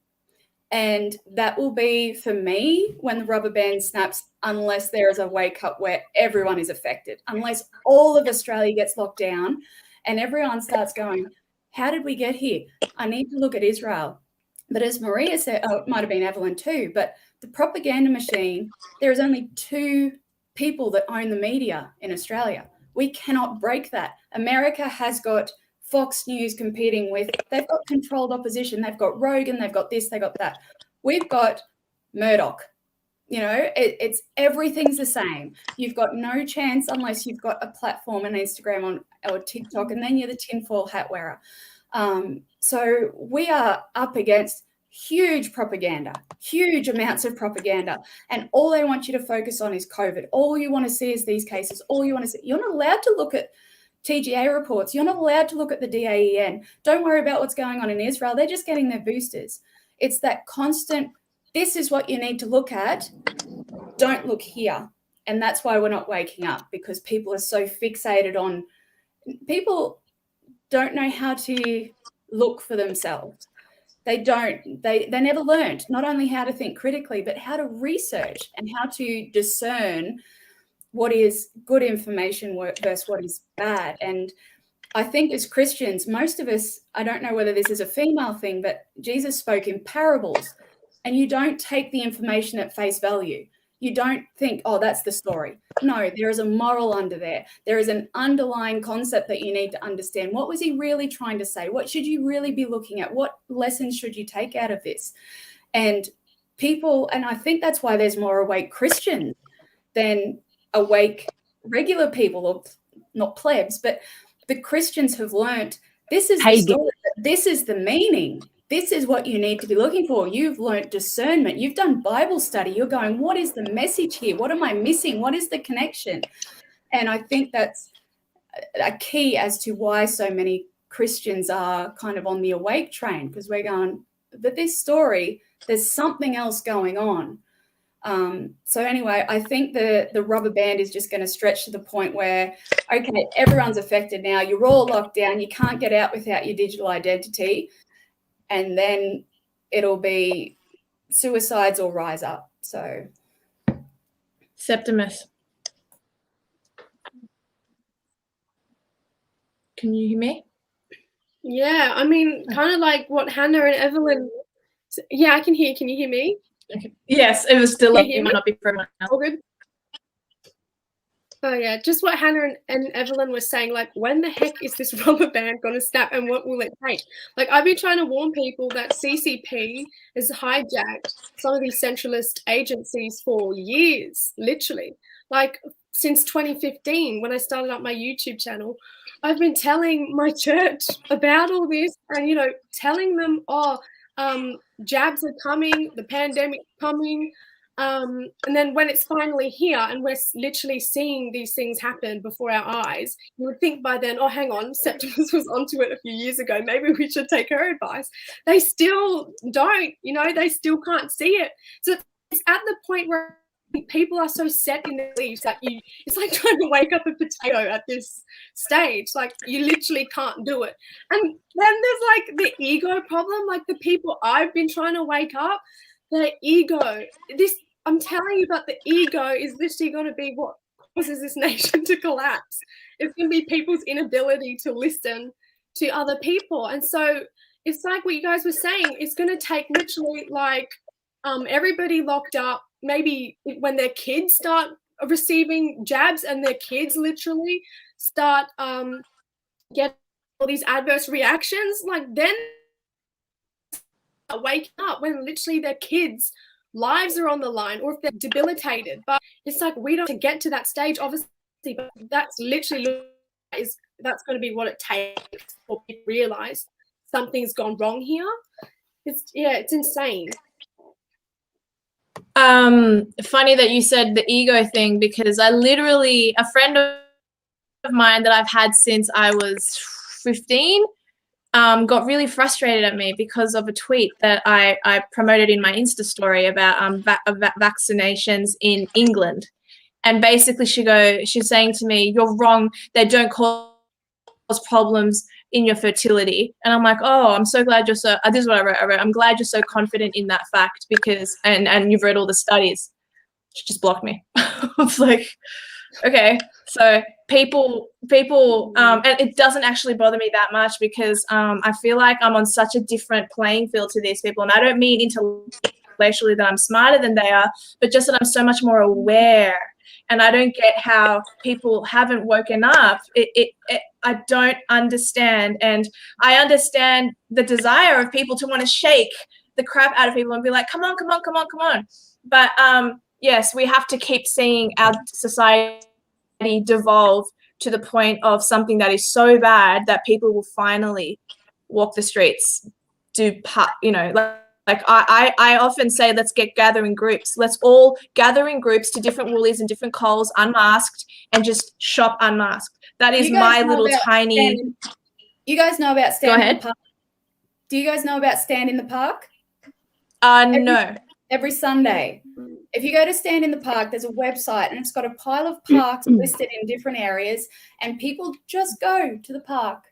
And that will be, for me, when the rubber band snaps, unless there is a wake up where everyone is affected, unless all of Australia gets locked down and everyone starts going, how did we get here? I need to look at Israel. But as Maria said, it might have been Evelyn too, but the propaganda machine, there is only 2 people that own the media in Australia. We cannot break that. America has got Fox News competing with, they've got controlled opposition, they've got Rogan, they've got this, they've got that. We've got Murdoch. You know, it's everything's the same. You've got no chance unless you've got a platform on Instagram or TikTok, and then you're the tinfoil hat wearer. So we are up against huge propaganda, huge amounts of propaganda, and all they want you to focus on is COVID. All you want to see is these cases. All you want to see. You're not allowed to look at TGA reports. You're not allowed to look at the DAEN. Don't worry about what's going on in Israel. They're just getting their boosters. It's that constant, this is what you need to look at. Don't look here. And that's why we're not waking up, because people are so fixated on, people don't know how to look for themselves. They never learned not only how to think critically, but how to research and how to discern what is good information versus what is bad. And I think as Christians, most of us, I don't know whether this is a female thing, but Jesus spoke in parables, and you don't take the information at face value. You don't think, oh, that's the story. No, there is a moral under there. There is an underlying concept that you need to understand. What was he really trying to say? What should you really be looking at? What lessons should you take out of this? And people, and I think that's why there's more awake Christians, then awake regular people, or not plebs, but the Christians have learnt this is the story, this is the meaning. This is what you need to be looking for. You've learnt discernment. You've done Bible study. You're going, what is the message here? What am I missing? What is the connection? And I think that's a key as to why so many Christians are kind of on the awake train, because we're going, but this story, there's something else going on. So anyway, I think the rubber band is just going to stretch to the point where, okay, everyone's affected now. You're all locked down. You can't get out without your digital identity. And then it'll be suicides or rise up. So, Septimus, can you hear me? Yeah, I mean, kind of like what Hannah and Evelyn. Yeah, I can hear. Can you hear me? Okay. Yes, it was still. Can you hear It might me? not be for everyone else. All good. Oh yeah, just what Hannah and Evelyn were saying, like, when the heck is this rubber band going to snap and what will it take? Like, I've been trying to warn people that CCP has hijacked some of these centralist agencies for years, literally. Like, since 2015, when I started up my YouTube channel, I've been telling my church about all this and, you know, telling them, jabs are coming, the pandemic's coming. And then when it's finally here and we're literally seeing these things happen before our eyes, you would think by then, oh, hang on, Septimus was onto it a few years ago. Maybe we should take her advice. They still don't, you know, they still can't see it. So it's at the point where people are so set in their beliefs that it's like trying to wake up a potato at this stage. Like, you literally can't do it. And then there's like the ego problem, like the people I've been trying to wake up, the ego. I'm telling you about the ego is literally going to be what causes this nation to collapse. It's going to be people's inability to listen to other people. And so it's like what you guys were saying, it's going to take literally like everybody locked up, maybe when their kids start receiving jabs and their kids literally start getting all these adverse reactions, like then waking up when literally their kids' lives are on the line, or if they're debilitated. But it's like we don't get to that stage, obviously, but that's literally that's going to be what it takes for people to realize something's gone wrong here. It's insane. Funny that you said the ego thing, because I literally, a friend of mine that I've had since I was 15 got really frustrated at me because of a tweet that I promoted in my Insta story about vaccinations in England. And basically she's saying to me, you're wrong, they don't cause problems in your fertility. And I'm like, oh, I'm so glad you're so, this is what I wrote, I'm glad you're so confident in that fact, because, and you've read all the studies. She just blocked me. It's like, okay, so people, and it doesn't actually bother me that much, because I feel like I'm on such a different playing field to these people. And I don't mean intellectually that I'm smarter than they are, but just that I'm so much more aware. And I don't get how people haven't woken up. I don't understand. And I understand the desire of people to want to shake the crap out of people and be like, come on, come on, come on, come on. But yes, we have to keep seeing our society devolve to the point of something that is so bad that people will finally walk the streets, like I often say, let's gather in groups. Let's all gather in groups to different Woolies and different Coles, unmasked, and just shop unmasked. That is my little tiny. You guys know about Stand Go in ahead. the Park? Do you guys know about Stand in the Park? No. Every Sunday. If you go to Stand in the Park, there's a website and it's got a pile of parks listed in different areas, and people just go to the park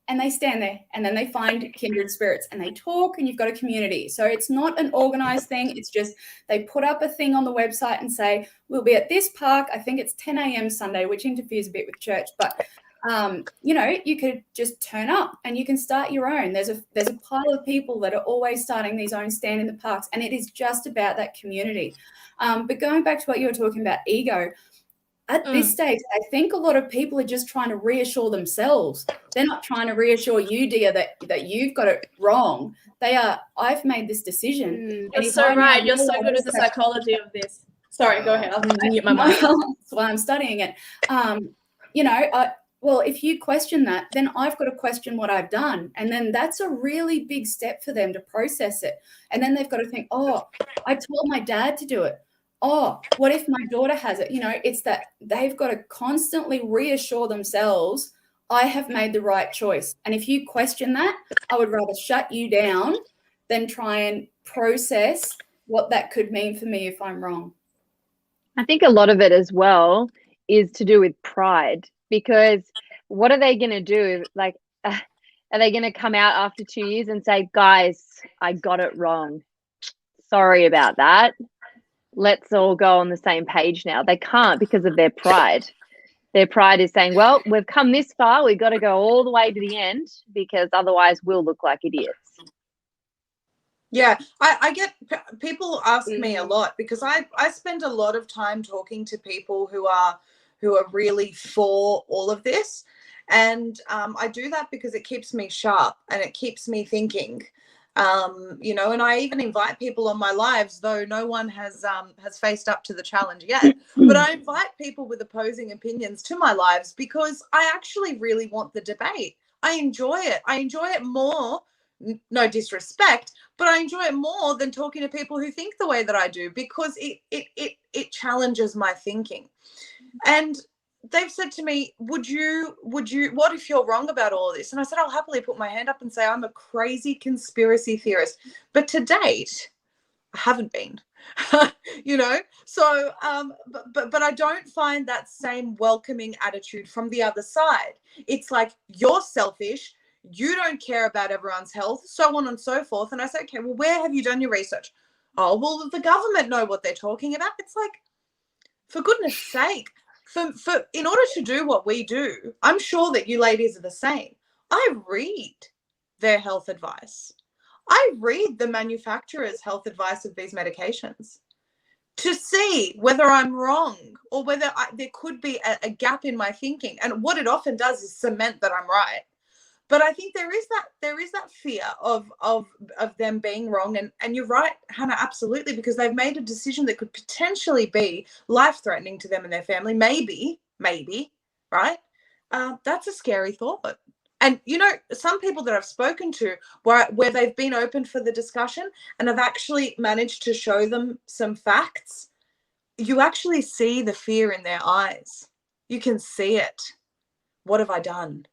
and they stand there and then they find kindred spirits and they talk, and you've got a community. So it's not an organized thing. It's just they put up a thing on the website and say, we'll be at this park. I think it's 10 a.m. Sunday, which interferes a bit with church, but you could just turn up and you can start your own. There's a pile of people that are always starting these own Stand in the Parks, and it is just about that community. But going back to what you were talking about, ego, at this stage, I think a lot of people are just trying to reassure themselves. They're not trying to reassure you, dear, that you've got it wrong. They are, I've made this decision. You're so right. You're so good at the psychology of this. Sorry, go ahead. I'll mute my mic. That's why I'm studying it. You know, well, if you question that, then I've got to question what I've done. And then that's a really big step for them to process it. And then they've got to think, oh, I told my dad to do it. Oh, what if my daughter has it? You know, it's that they've got to constantly reassure themselves, I have made the right choice. And if you question that, I would rather shut you down than try and process what that could mean for me if I'm wrong. I think a lot of it as well is to do with pride, because what are they going to do? Like, are they going to come out after 2 years and say, guys, I got it wrong. Sorry about that. Let's all go on the same page now. They can't, because of their pride. Their pride is saying, well, we've come this far. We've got to go all the way to the end, because otherwise we'll look like idiots. Yeah, I get people ask me a lot, because I spend a lot of time talking to people who are really for all of this, and I do that because it keeps me sharp and it keeps me thinking. You know, and I even invite people on my lives, though no one has faced up to the challenge yet. But I invite people with opposing opinions to my lives because I actually really want the debate. I enjoy it. I enjoy it more. No disrespect, but I enjoy it more than talking to people who think the way that I do, because it challenges my thinking. And they've said to me, would you, what if you're wrong about all of this? And I said, I'll happily put my hand up and say I'm a crazy conspiracy theorist. But to date, I haven't been, you know? So, but I don't find that same welcoming attitude from the other side. It's like, you're selfish. You don't care about everyone's health, so on and so forth. And I say, okay, well, where have you done your research? Oh, well, the government know what they're talking about. It's like, for goodness sake, for in order to do what we do, I'm sure that you ladies are the same. I read their health advice. I read the manufacturer's health advice of these medications to see whether I'm wrong or whether there could be a gap in my thinking. And what it often does is cement that I'm right. But I think there is that fear of them being wrong. And you're right, Hannah, absolutely, because they've made a decision that could potentially be life-threatening to them and their family. Maybe, right? That's a scary thought. And, you know, some people that I've spoken to where they've been open for the discussion and have actually managed to show them some facts, you actually see the fear in their eyes. You can see it. What have I done?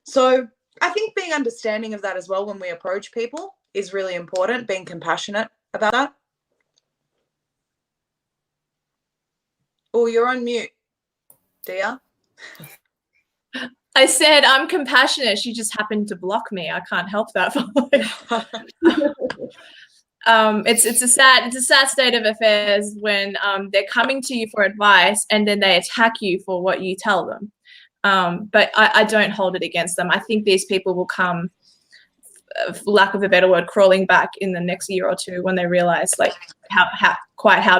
So I think being understanding of that as well when we approach people is really important, being compassionate about that. Oh, you're on mute, Dia. I said I'm compassionate. She just happened to block me. I can't help that. It's a sad state of affairs when they're coming to you for advice and then they attack you for what you tell them. But I don't hold it against them. I think these people will come, for lack of a better word, crawling back in the next year or two when they realize like how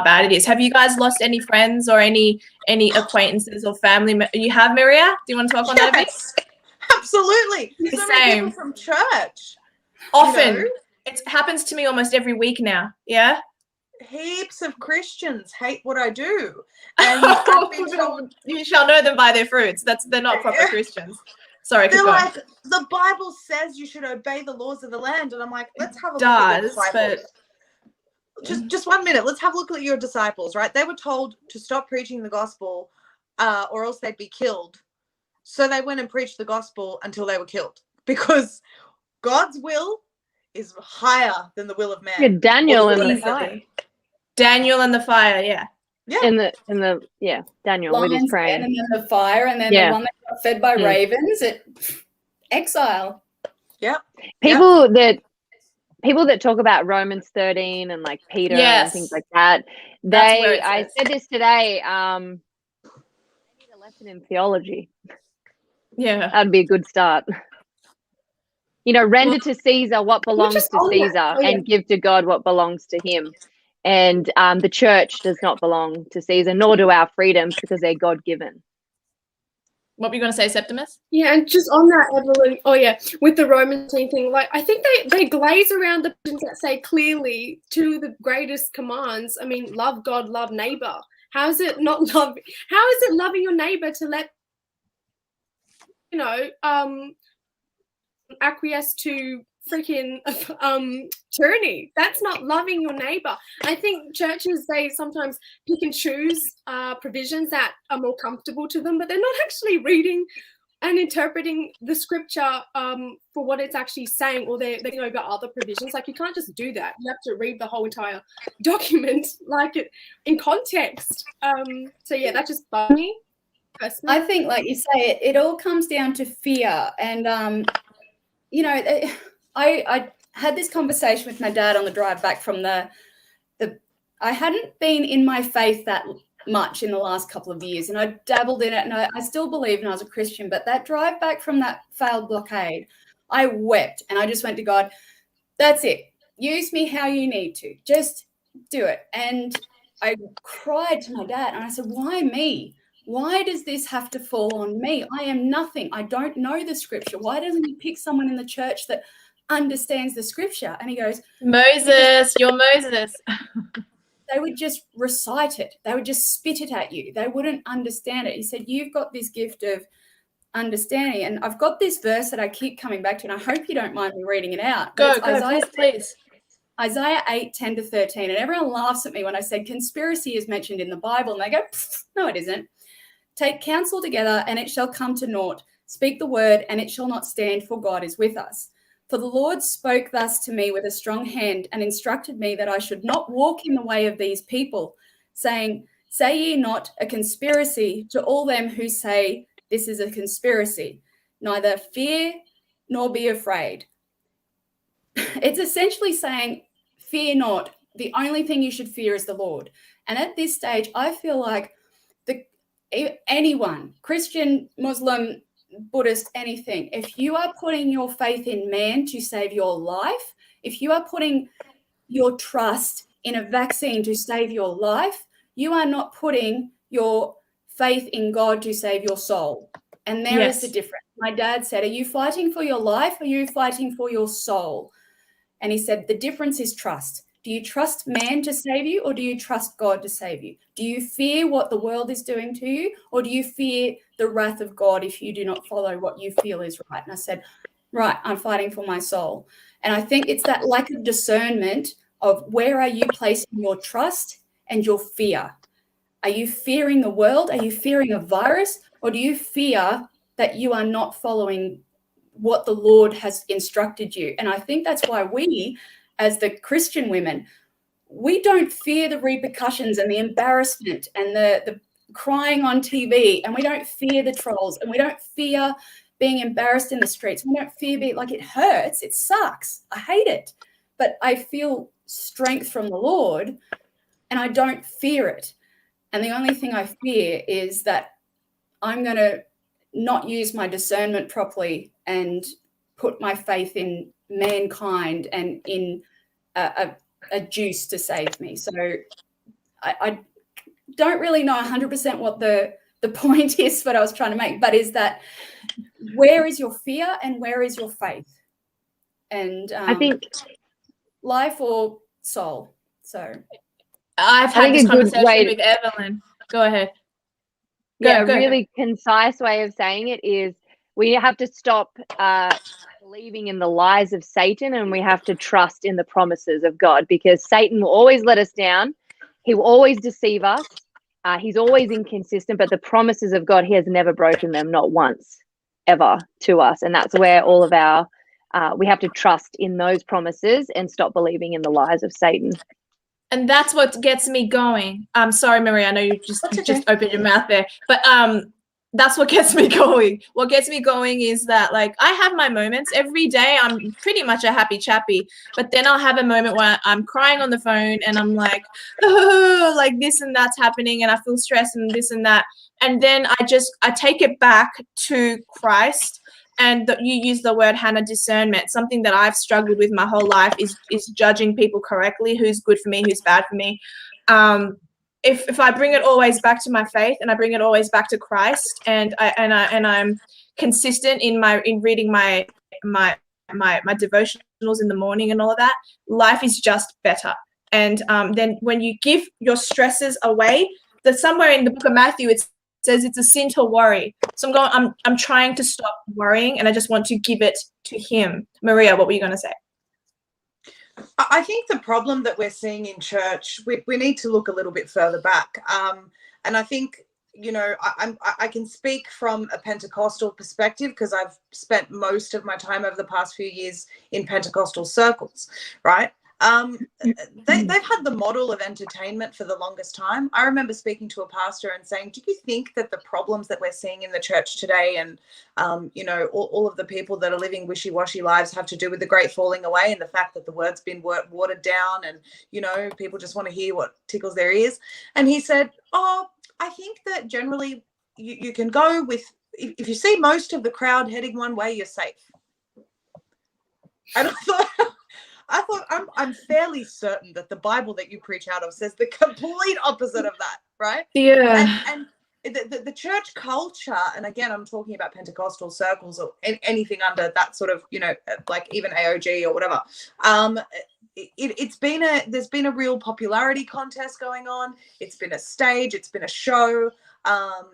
bad it is. Have you guys lost any friends or any acquaintances or family? You have, Maria? Do you want to talk on that a bit? Absolutely. So many people from church. Often. You know? It happens to me almost every week now. Yeah. Heaps of Christians hate what I do. And you shall know them by their fruits. They're not proper Christians. Sorry, they're like, the Bible says you should obey the laws of the land. And I'm like, let's have a look at the disciples. Just 1 minute. Let's have a look at your disciples, right? They were told to stop preaching the gospel or else they'd be killed. So they went and preached the gospel until they were killed, because God's will is higher than the will of man. Yeah, Daniel and the fire. Daniel and the fire, yeah. Yeah. And Daniel Lions, with his praying. And then the fire, and then the one that got fed by ravens, exile. Yeah. People that talk about Romans 13 and like Peter and things like that, I said this today, they need a lesson in theology. Yeah. That'd be a good start. You know, render to Caesar what belongs to Caesar and give to God what belongs to him. And the church does not belong to Caesar, nor do our freedoms, because they're God-given. What were you going to say, Septimus? Yeah, and just on that, Evelyn, with the Roman thing, like I think they glaze around the things that say clearly to the greatest commands. I mean, love God, love neighbor. How is it not love? How is it loving your neighbor to let acquiesce to freaking tyranny? That's not loving your neighbor. I think churches, they sometimes pick and choose provisions that are more comfortable to them, but they're not actually reading and interpreting the scripture for what it's actually saying, or they're going over other provisions. Like, you can't just do that. You have to read the whole entire document, like it in context. So yeah, that just bugged me personally. I think, like you say, it all comes down to fear. And I had this conversation with my dad on the drive back from the I hadn't been in my faith that much in the last couple of years, and I dabbled in it, and I still believed, and I was a Christian. But that drive back from that failed blockade, I wept, and I just went to God, that's it. Use me how you need to. Just do it. And I cried to my dad, and I said, why me? Why does this have to fall on me? I am nothing. I don't know the scripture. Why doesn't he pick someone in the church that understands the scripture? And he goes, Moses, you're Moses. They would just recite it. They would just spit it at you. They wouldn't understand it. He said, you've got this gift of understanding. And I've got this verse that I keep coming back to, and I hope you don't mind me reading it out. Go, please. Isaiah 8:10-13. And everyone laughs at me when I say conspiracy is mentioned in the Bible. And they go, no, it isn't. Take counsel together, and it shall come to naught. Speak the word, and it shall not stand, for God is with us. For the Lord spoke thus to me with a strong hand, and instructed me that I should not walk in the way of these people, saying, say ye not a conspiracy to all them who say this is a conspiracy. Neither fear nor be afraid. It's essentially saying, fear not. The only thing you should fear is the Lord. And at this stage, I feel like anyone, Christian, Muslim, Buddhist, anything, if you are putting your faith in man to save your life, if you are putting your trust in a vaccine to save your life, you are not putting your faith in God to save your soul. And there is the difference. My dad said, are you fighting for your life, or are you fighting for your soul? And he said, the difference is trust. Do you trust man to save you, or do you trust God to save you? Do you fear what the world is doing to you, or do you fear the wrath of God if you do not follow what you feel is right? And I said, right, I'm fighting for my soul. And I think it's that lack of discernment of where are you placing your trust and your fear? Are you fearing the world? Are you fearing a virus? Or do you fear that you are not following what the Lord has instructed you? And I think that's why we, as the Christian women, we don't fear the repercussions and the embarrassment and the crying on TV, and we don't fear the trolls, and we don't fear being embarrassed in the streets. We don't fear being, like, it hurts, it sucks, I hate it, but I feel strength from the Lord, and I don't fear it. And the only thing I fear is that I'm going to not use my discernment properly and put my faith in mankind and in a juice to save me. So I don't really know 100% what the point is what I was trying to make, but is that where is your fear and where is your faith? And I think life or soul. So I've had this conversation with Evelyn. Go ahead. A really concise way of saying it is we have to stop believing in the lies of Satan, and we have to trust in the promises of God, because Satan will always let us down. He will always deceive us. He's always inconsistent, but the promises of God, he has never broken them, not once, ever, to us. And that's where all of our, we have to trust in those promises and stop believing in the lies of Satan. And that's what gets me going. I'm sorry, Maria, I know you just opened your mouth there, but that's what gets me going. What gets me going is that, like, I have my moments every day. I'm pretty much a happy chappy, but then I'll have a moment where I'm crying on the phone and I'm like, oh, like this and that's happening, and I feel stressed and this and that. And then I take it back to Christ. And you use the word, Hannah, discernment. Something that I've struggled with my whole life is judging people correctly, who's good for me, who's bad for me. if I bring it always back to my faith and I bring it always back to Christ, and I'm consistent in reading my devotionals in the morning and all of that, life is just better. And then when you give your stresses away, that somewhere in the book of Matthew it says it's a sin to worry. So I'm trying to stop worrying, and I just want to give it to Him. Maria, what were you going to say? I think the problem that we're seeing in church, we need to look a little bit further back. And I think, you know, I can speak from a Pentecostal perspective because I've spent most of my time over the past few years in Pentecostal circles, right? They've had the model of entertainment for the longest time. I remember speaking to a pastor and saying, do you think that the problems that we're seeing in the church today and, you know, all of the people that are living wishy-washy lives have to do with the great falling away and the fact that the word's been watered down and, you know, people just want to hear what tickles their ears? And he said, oh, I think that generally you can go with, if you see most of the crowd heading one way, you're safe. And I thought I'm fairly certain that the Bible that you preach out of says the complete opposite of that, right? Yeah. And the church culture, and again, I'm talking about Pentecostal circles or anything under that sort of, you know, like even AOG or whatever. There's been a real popularity contest going on. It's been a stage. It's been a show.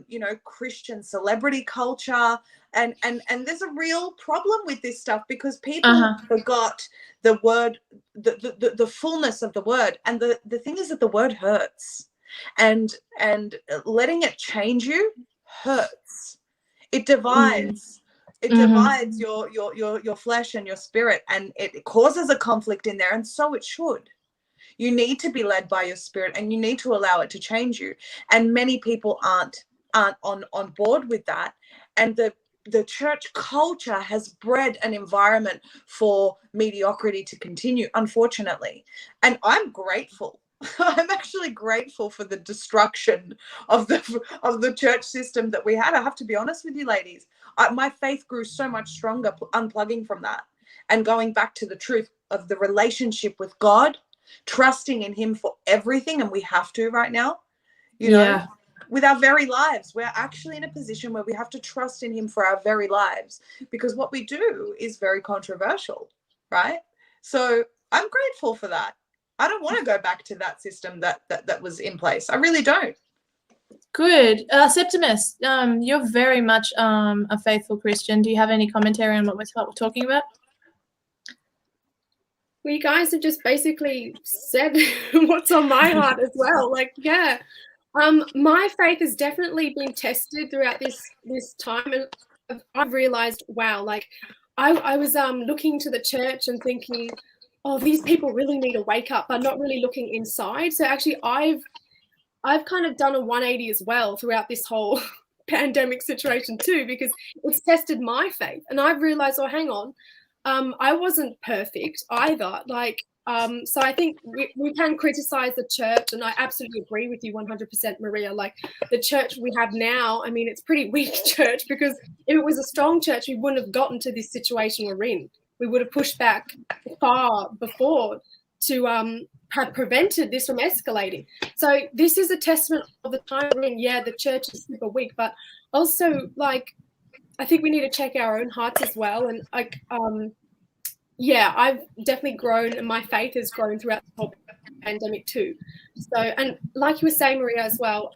You know, Christian celebrity culture. And there's a real problem with this stuff because people forgot the word, the fullness of the word. And the thing is that the word hurts, and letting it change you hurts. It divides. It divides your flesh and your spirit, and it causes a conflict in there. And so it should. You need to be led by your spirit, and you need to allow it to change you. And many people aren't on board with that. And the church culture has bred an environment for mediocrity to continue, unfortunately. And I'm grateful. I'm actually grateful for the destruction of the church system that we had. I have to be honest with you, ladies. My faith grew so much stronger unplugging from that and going back to the truth of the relationship with God, trusting in Him for everything. And we have to right now, you know. With our very lives, we're actually in a position where we have to trust in Him for our very lives, because what we do is very controversial, right? So I'm grateful for that. I don't want to go back to that system that was in place. I really don't. Good. Septimus, you're very much a faithful Christian. Do you have any commentary on what we're talking about? Well, you guys have just basically said what's on my heart as well. Like, yeah. My faith has definitely been tested throughout this time, and I've realized, wow, like I was looking to the church and thinking, oh, these people really need to wake up, but not really looking inside. So actually, I've kind of done a 180 as well throughout this whole pandemic situation too, because it's tested my faith, and I've realized, oh, hang on, I wasn't perfect either, like. So I think we can criticize the church, and I absolutely agree with you 100%, Maria. Like the church we have now, I mean, it's pretty weak church, because if it was a strong church, we wouldn't have gotten to this situation we're in. We would have pushed back far before to have prevented this from escalating. So this is a testament of the time we're in. Yeah, the church is super weak, but also, like, I think we need to check our own hearts as well. And like, yeah, I've definitely grown, and my faith has grown throughout the whole pandemic too. So, and like you were saying, Maria, as well,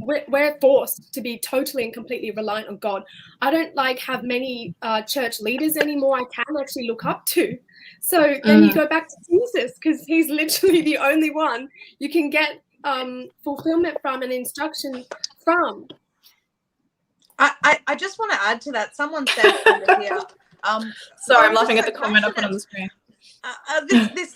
we're forced to be totally and completely reliant on God. I don't like have many church leaders anymore I can actually look up to. So then you go back to Jesus, because He's literally the only one you can get fulfillment from and instruction from. I just want to add to that. Someone said under here. Sorry, I'm laughing at the comment I put on the screen.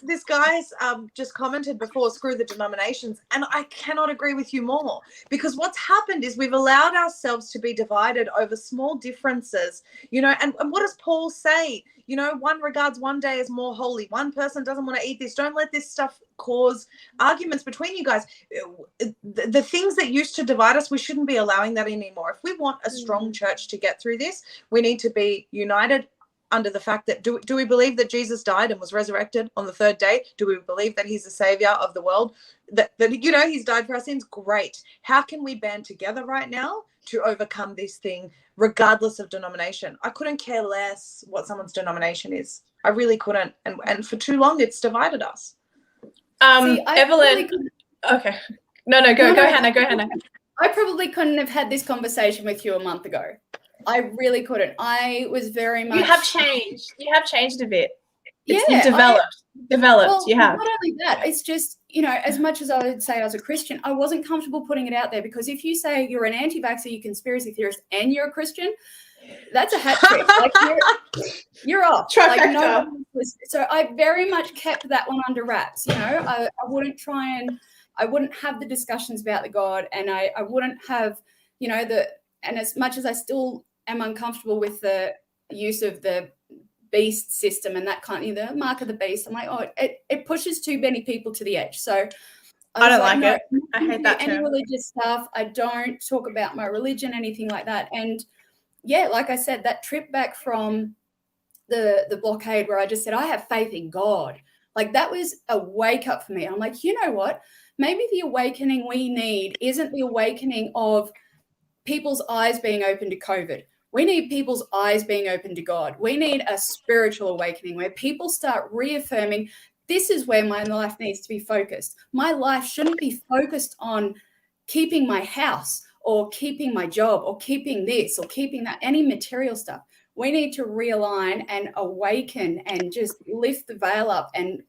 This guy's just commented before, screw the denominations, and I cannot agree with you more, because what's happened is we've allowed ourselves to be divided over small differences, you know, and what does Paul say? You know, one regards one day as more holy. One person doesn't want to eat this. Don't let this stuff cause arguments between you guys. The things that used to divide us, we shouldn't be allowing that anymore. If we want a strong church to get through this, we need to be united under the fact that do we believe that Jesus died and was resurrected on the third day? Do we believe that he's the savior of the world? That you know, he's died for our sins? Great. How can we band together right now to overcome this thing, regardless of denomination? I couldn't care less what someone's denomination is. I really couldn't. And for too long, it's divided us. Evelyn. Okay. No, go Hannah. Go Hannah. I probably couldn't have had this conversation with you a month ago. I really couldn't. I was very much. You have changed. You have changed a bit. You've developed. Well, you have. Not only that, it's just, you know, as much as I would say I was a Christian, I wasn't comfortable putting it out there, because if you say you're an anti-vaxxer, you conspiracy theorist, and you're a Christian, that's a hat trick. Like you're off. Like, no, so I very much kept that one under wraps. You know, I wouldn't try and I wouldn't have the discussions about the God, and I wouldn't have, you know, and as much as I still am uncomfortable with the use of the beast system and that kind of, the mark of the beast, I'm like, oh, it pushes too many people to the edge. So I don't like it. I hate that any term. religious stuff. I don't talk about my religion, anything like that. And yeah, like I said, that trip back from the blockade where I just said, I have faith in God. Like, that was a wake up for me. I'm like, you know what? Maybe the awakening we need isn't the awakening of people's eyes being open to COVID. We need people's eyes being open to God. We need a spiritual awakening where people start reaffirming, this is where my life needs to be focused. My life shouldn't be focused on keeping my house or keeping my job or keeping this or keeping that, any material stuff. We need to realign and awaken and just lift the veil up and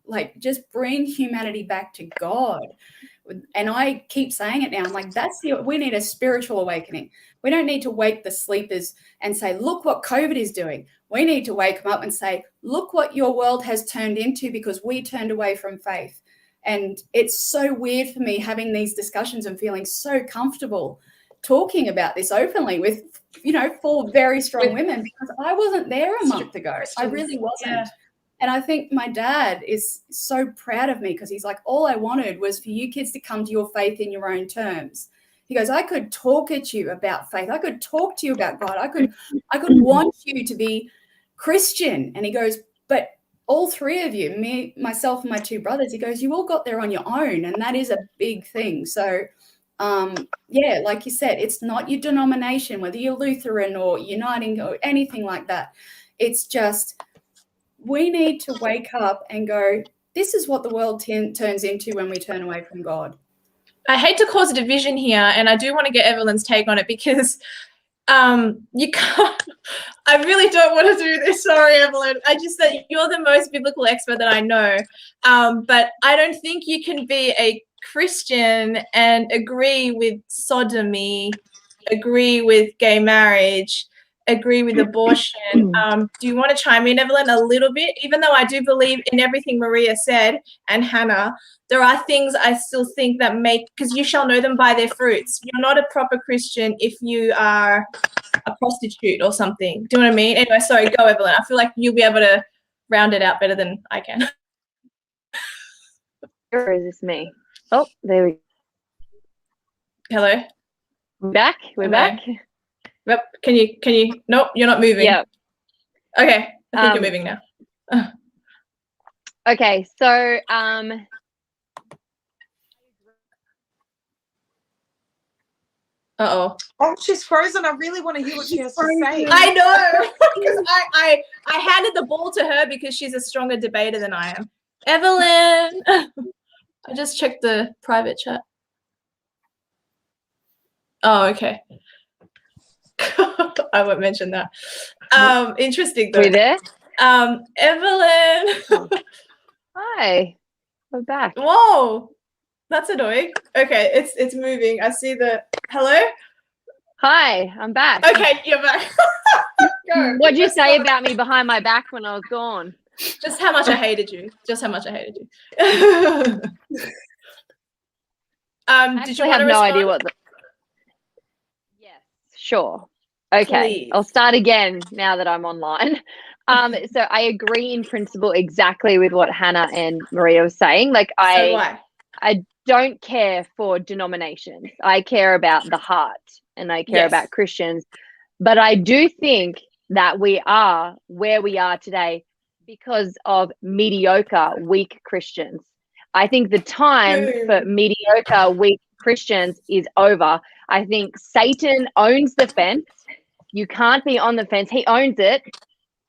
like just bring humanity back to God. And I keep saying it now. I'm like, we need a spiritual awakening. We don't need to wake the sleepers and say, look what COVID is doing. We need to wake them up and say, look what your world has turned into because we turned away from faith. And it's so weird for me having these discussions and feeling so comfortable talking about this openly with, you know, 4 very strong women, because I wasn't there a month ago. I really wasn't. Yeah. And I think my dad is so proud of me because he's like, all I wanted was for you kids to come to your faith in your own terms. He goes, I could talk at you about faith. I could talk to you about God. I could want you to be Christian. And he goes, but all 3 of you, me, myself, and my 2 brothers, he goes, you all got there on your own. And that is a big thing. So, yeah, like you said, it's not your denomination, whether you're Lutheran or Uniting or anything like that. It's just, we need to wake up and go, this is what the world turns into when we turn away from God. I hate to cause a division here, and I do want to get Evelyn's take on it because you can't, I really don't want to do this. Sorry, Evelyn. I just said you're the most biblical expert that I know. But I don't think you can be a Christian and agree with sodomy, agree with gay marriage, agree with abortion. Do you want to chime in, Evelyn, a little bit? Even though I do believe in everything Maria said and Hannah, there are things I still think that make, because you shall know them by their fruits. You're not a proper Christian if you are a prostitute or something. Do you know what I mean? Anyway, sorry, go, Evelyn. I feel like you'll be able to round it out better than I can. Or is this me? Oh, there we go. Hello? We're back? We're back? Yep. Can you, nope, you're not moving. Yeah. Okay, I think you're moving now. Okay, so Uh-oh. Oh, she's frozen. I really want to hear what she has to say. I know. Because I handed the ball to her because she's a stronger debater than I am. Evelyn. I just checked the private chat. Oh, okay. I won't mention that. Interesting though. Are you there? Evelyn. Hi. We're back. Whoa. That's annoying. Okay, it's moving. I see the hello. Hi, I'm back. Okay, you're back. Go. What'd you say about me behind my back when I was gone? Just how much I hated you. Just how much I hated you. Did you have no idea what the... Yes, sure. Okay, Please. I'll start again now that I'm online. So I agree in principle exactly with what Hannah and Maria was saying. Like I don't care for denominations. I care about the heart and I care about Christians. But I do think that we are where we are today because of mediocre, weak Christians. I think the time for mediocre, weak Christians is over. I think Satan owns the fence. You can't be on the fence. He owns it,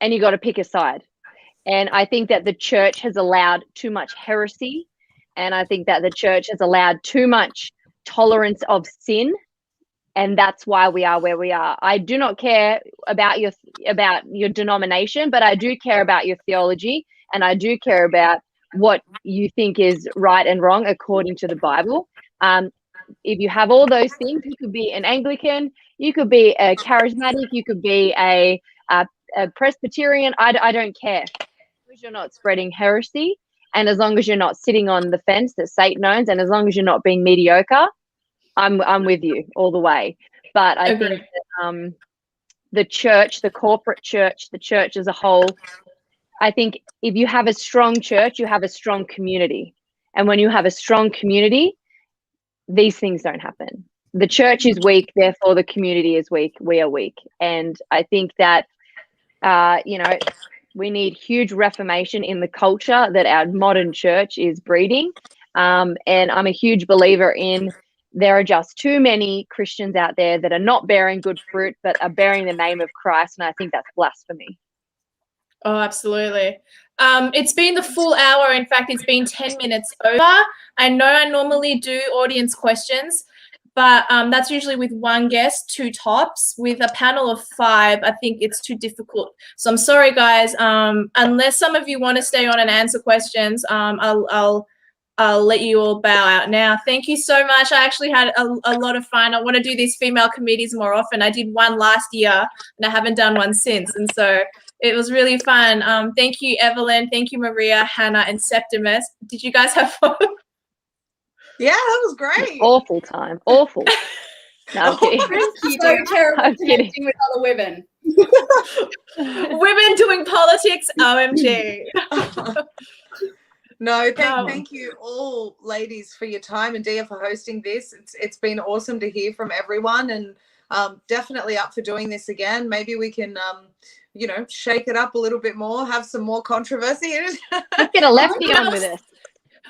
and you got to pick a side. And I think that the church has allowed too much heresy, and I think that the church has allowed too much tolerance of sin, and that's why we are where we are. I do not care about your denomination, but I do care about your theology, and I do care about what you think is right and wrong according to the Bible. If you have all those things, you could be an Anglican, you could be a charismatic, you could be a Presbyterian. I don't care. As long as you're not spreading heresy, and as long as you're not sitting on the fence that Satan owns, and as long as you're not being mediocre, I'm with you all the way. But I think that, the church, the corporate church, the church as a whole, I think if you have a strong church, you have a strong community. And when you have a strong community, these things don't happen. The church is weak, therefore the community is weak. We are weak. And I think that, we need huge reformation in the culture that our modern church is breeding. And I'm a huge believer in there are just too many Christians out there that are not bearing good fruit, but are bearing the name of Christ. And I think that's blasphemy. Oh, absolutely. It's been the full hour. In fact, it's been 10 minutes over. I know I normally do audience questions, but that's usually with one guest, 2 tops. With a panel of 5, I think it's too difficult. So I'm sorry, guys. Unless some of you want to stay on and answer questions, I'll let you all bow out now. Thank you so much. I actually had a lot of fun. I want to do these female committees more often. I did one last year, and I haven't done one since. And so it was really fun. Thank you, Evelyn. Thank you, Maria, Hannah, and Septimus. Did you guys have fun? Yeah, that was great. Awful time. Awful. No, I'm kidding. So terrible I'm kidding. connecting with other women. Women doing politics, OMG. No, thank you all, ladies, for your time, and Dia for hosting this. It's been awesome to hear from everyone, and definitely up for doing this again. Maybe we can, shake it up a little bit more, have some more controversy. Let's get a lefty on with this.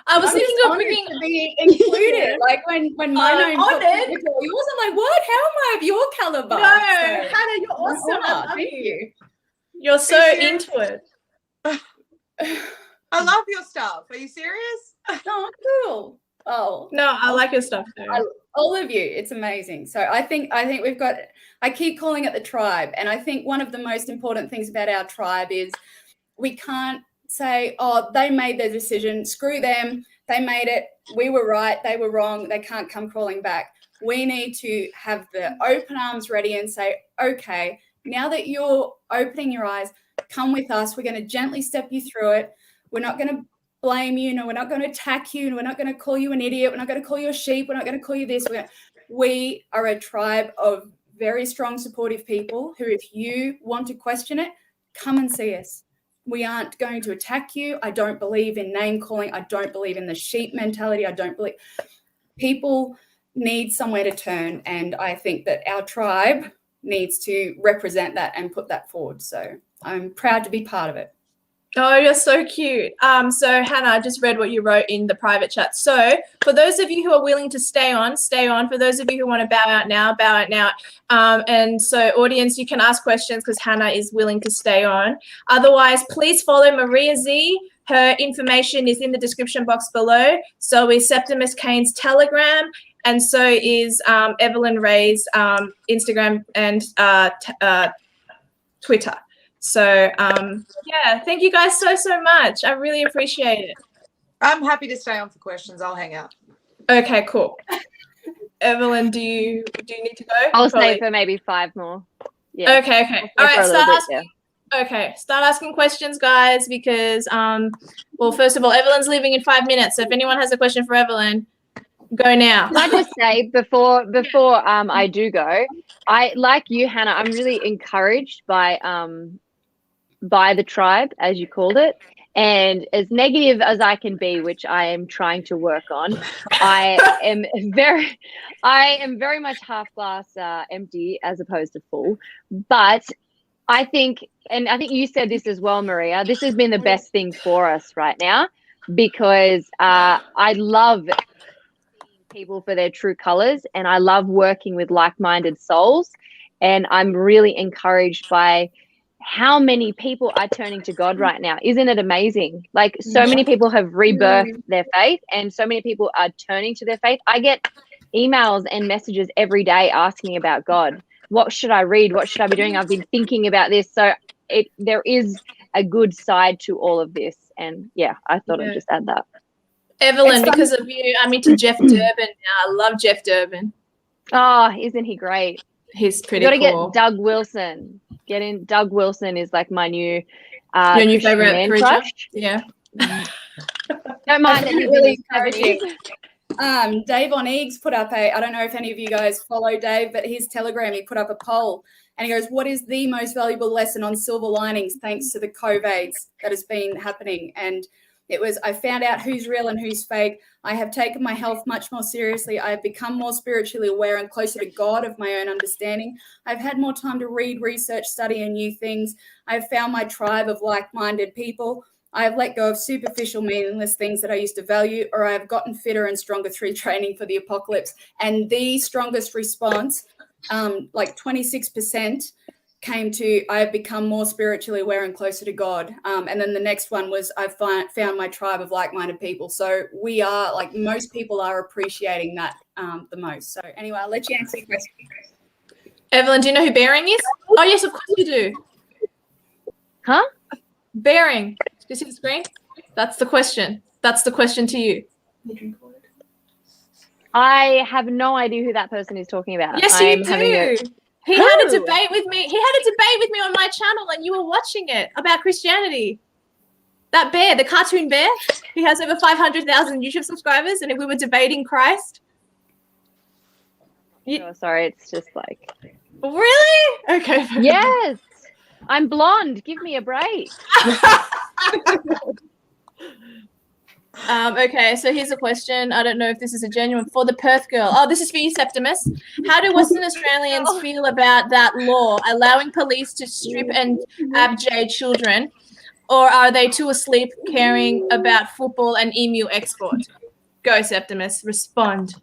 I was thinking of bringing to be included. Like when my name honored. you wasn't like, what? How am I of your caliber? No, So, Hannah, you're awesome. I love thank you. You're so into it. I love your stuff. Are you serious? Oh, cool. Oh no, I like your stuff too. All of you, it's amazing. So I think we've got. I keep calling it the tribe, and I think one of the most important things about our tribe is we can't say, oh, they made their decision, screw them, they made it, we were right, they were wrong, they can't come crawling back. We need to have the open arms ready and say, okay, now that you're opening your eyes, come with us. We're going to gently step you through it. We're not going to blame you. No, we're not going to attack you. No, we're not going to call you an idiot. We're not going to call you a sheep. We're not going to call you this. We are a tribe of very strong, supportive people who, if you want to question it, come and see us. We aren't going to attack you. I don't believe in name calling. I don't believe in the sheep mentality. I don't believe people need somewhere to turn. And I think that our tribe needs to represent that and put that forward. So I'm proud to be part of it. Oh, you're so cute. So Hannah, I just read what you wrote in the private chat. So for those of you who are willing to stay on, stay on. For those of you who want to bow out now, bow out now. And so audience, you can ask questions because Hannah is willing to stay on. Otherwise, please follow Maria ZEEE. Her information is in the description box below. So is Septimus Kane's Telegram, and so is Evelyn Ray's Instagram and Twitter. So, yeah, thank you guys so much. I really appreciate it. I'm happy to stay on for questions. I'll hang out. Okay, cool. Evelyn, do you need to go? I'll stay for maybe 5 more. Yeah. Okay. All right, start asking questions, guys, because, well, first of all, Evelyn's leaving in 5 minutes. So if anyone has a question for Evelyn, go now. Can I just say before I do go, I, like you, Hannah, I'm really encouraged by the tribe, as you called it, and as negative as I can be, which I am trying to work on, I am very much half glass empty as opposed to full. But I think you said this as well, Maria, this has been the best thing for us right now, because I love seeing people for their true colors, and I love working with like-minded souls, and I'm really encouraged by how many people are turning to God right now. Isn't it amazing? Like, so many people have rebirthed their faith, and so many people are turning to their faith. I get emails and messages every day asking about God. What should I read? What should I be doing? I've been thinking about this. So there is a good side to all of this. And yeah, I thought I'd just add that. Evelyn, because of you, I'm into Jeff Durbin now. I love Jeff Durbin. Oh, isn't he great? He's pretty cool. You got to cool. get Doug Wilson. Doug Wilson is like my new your new favorite preacher? Crush. Yeah. Don't mind that he's really encouraging. Dave on Eags put up I don't know if any of you guys follow Dave, but his Telegram, he put up a poll and he goes, what is the most valuable lesson on silver linings thanks to the COVIDs that has been happening? And it was, I found out who's real and who's fake. I have taken my health much more seriously. I have become more spiritually aware and closer to God of my own understanding. I've had more time to read, research, study, and new things. I have found my tribe of like-minded people. I have let go of superficial, meaningless things that I used to value, or I have gotten fitter and stronger through training for the apocalypse. And the strongest response, like 26%, came to, I have become more spiritually aware and closer to God. And then the next one was, I've found my tribe of like-minded people. So we are, like, most people are appreciating that the most. So anyway, I'll let you answer your question. Evelyn, do you know who Bearing is? Oh, yes, of course you do. Huh? Bearing. Do you see the screen? That's the question. That's the question to you. I have no idea who that person is talking about. Yes, you do. He had a debate with me. He had a debate with me on my channel, and you were watching it, about Christianity. That bear, the cartoon bear, he has over 500,000 YouTube subscribers, and we were debating Christ. Oh, sorry, it's just like... Really? Okay. Yes. I'm blonde. Give me a break. Okay, so here's a question. I don't know if this is a genuine for the Perth girl. Oh, this is for you, Septimus. How do Western Australians feel about that law allowing police to strip and abjure children, or are they too asleep caring about football and emu export? Go, Septimus. Respond.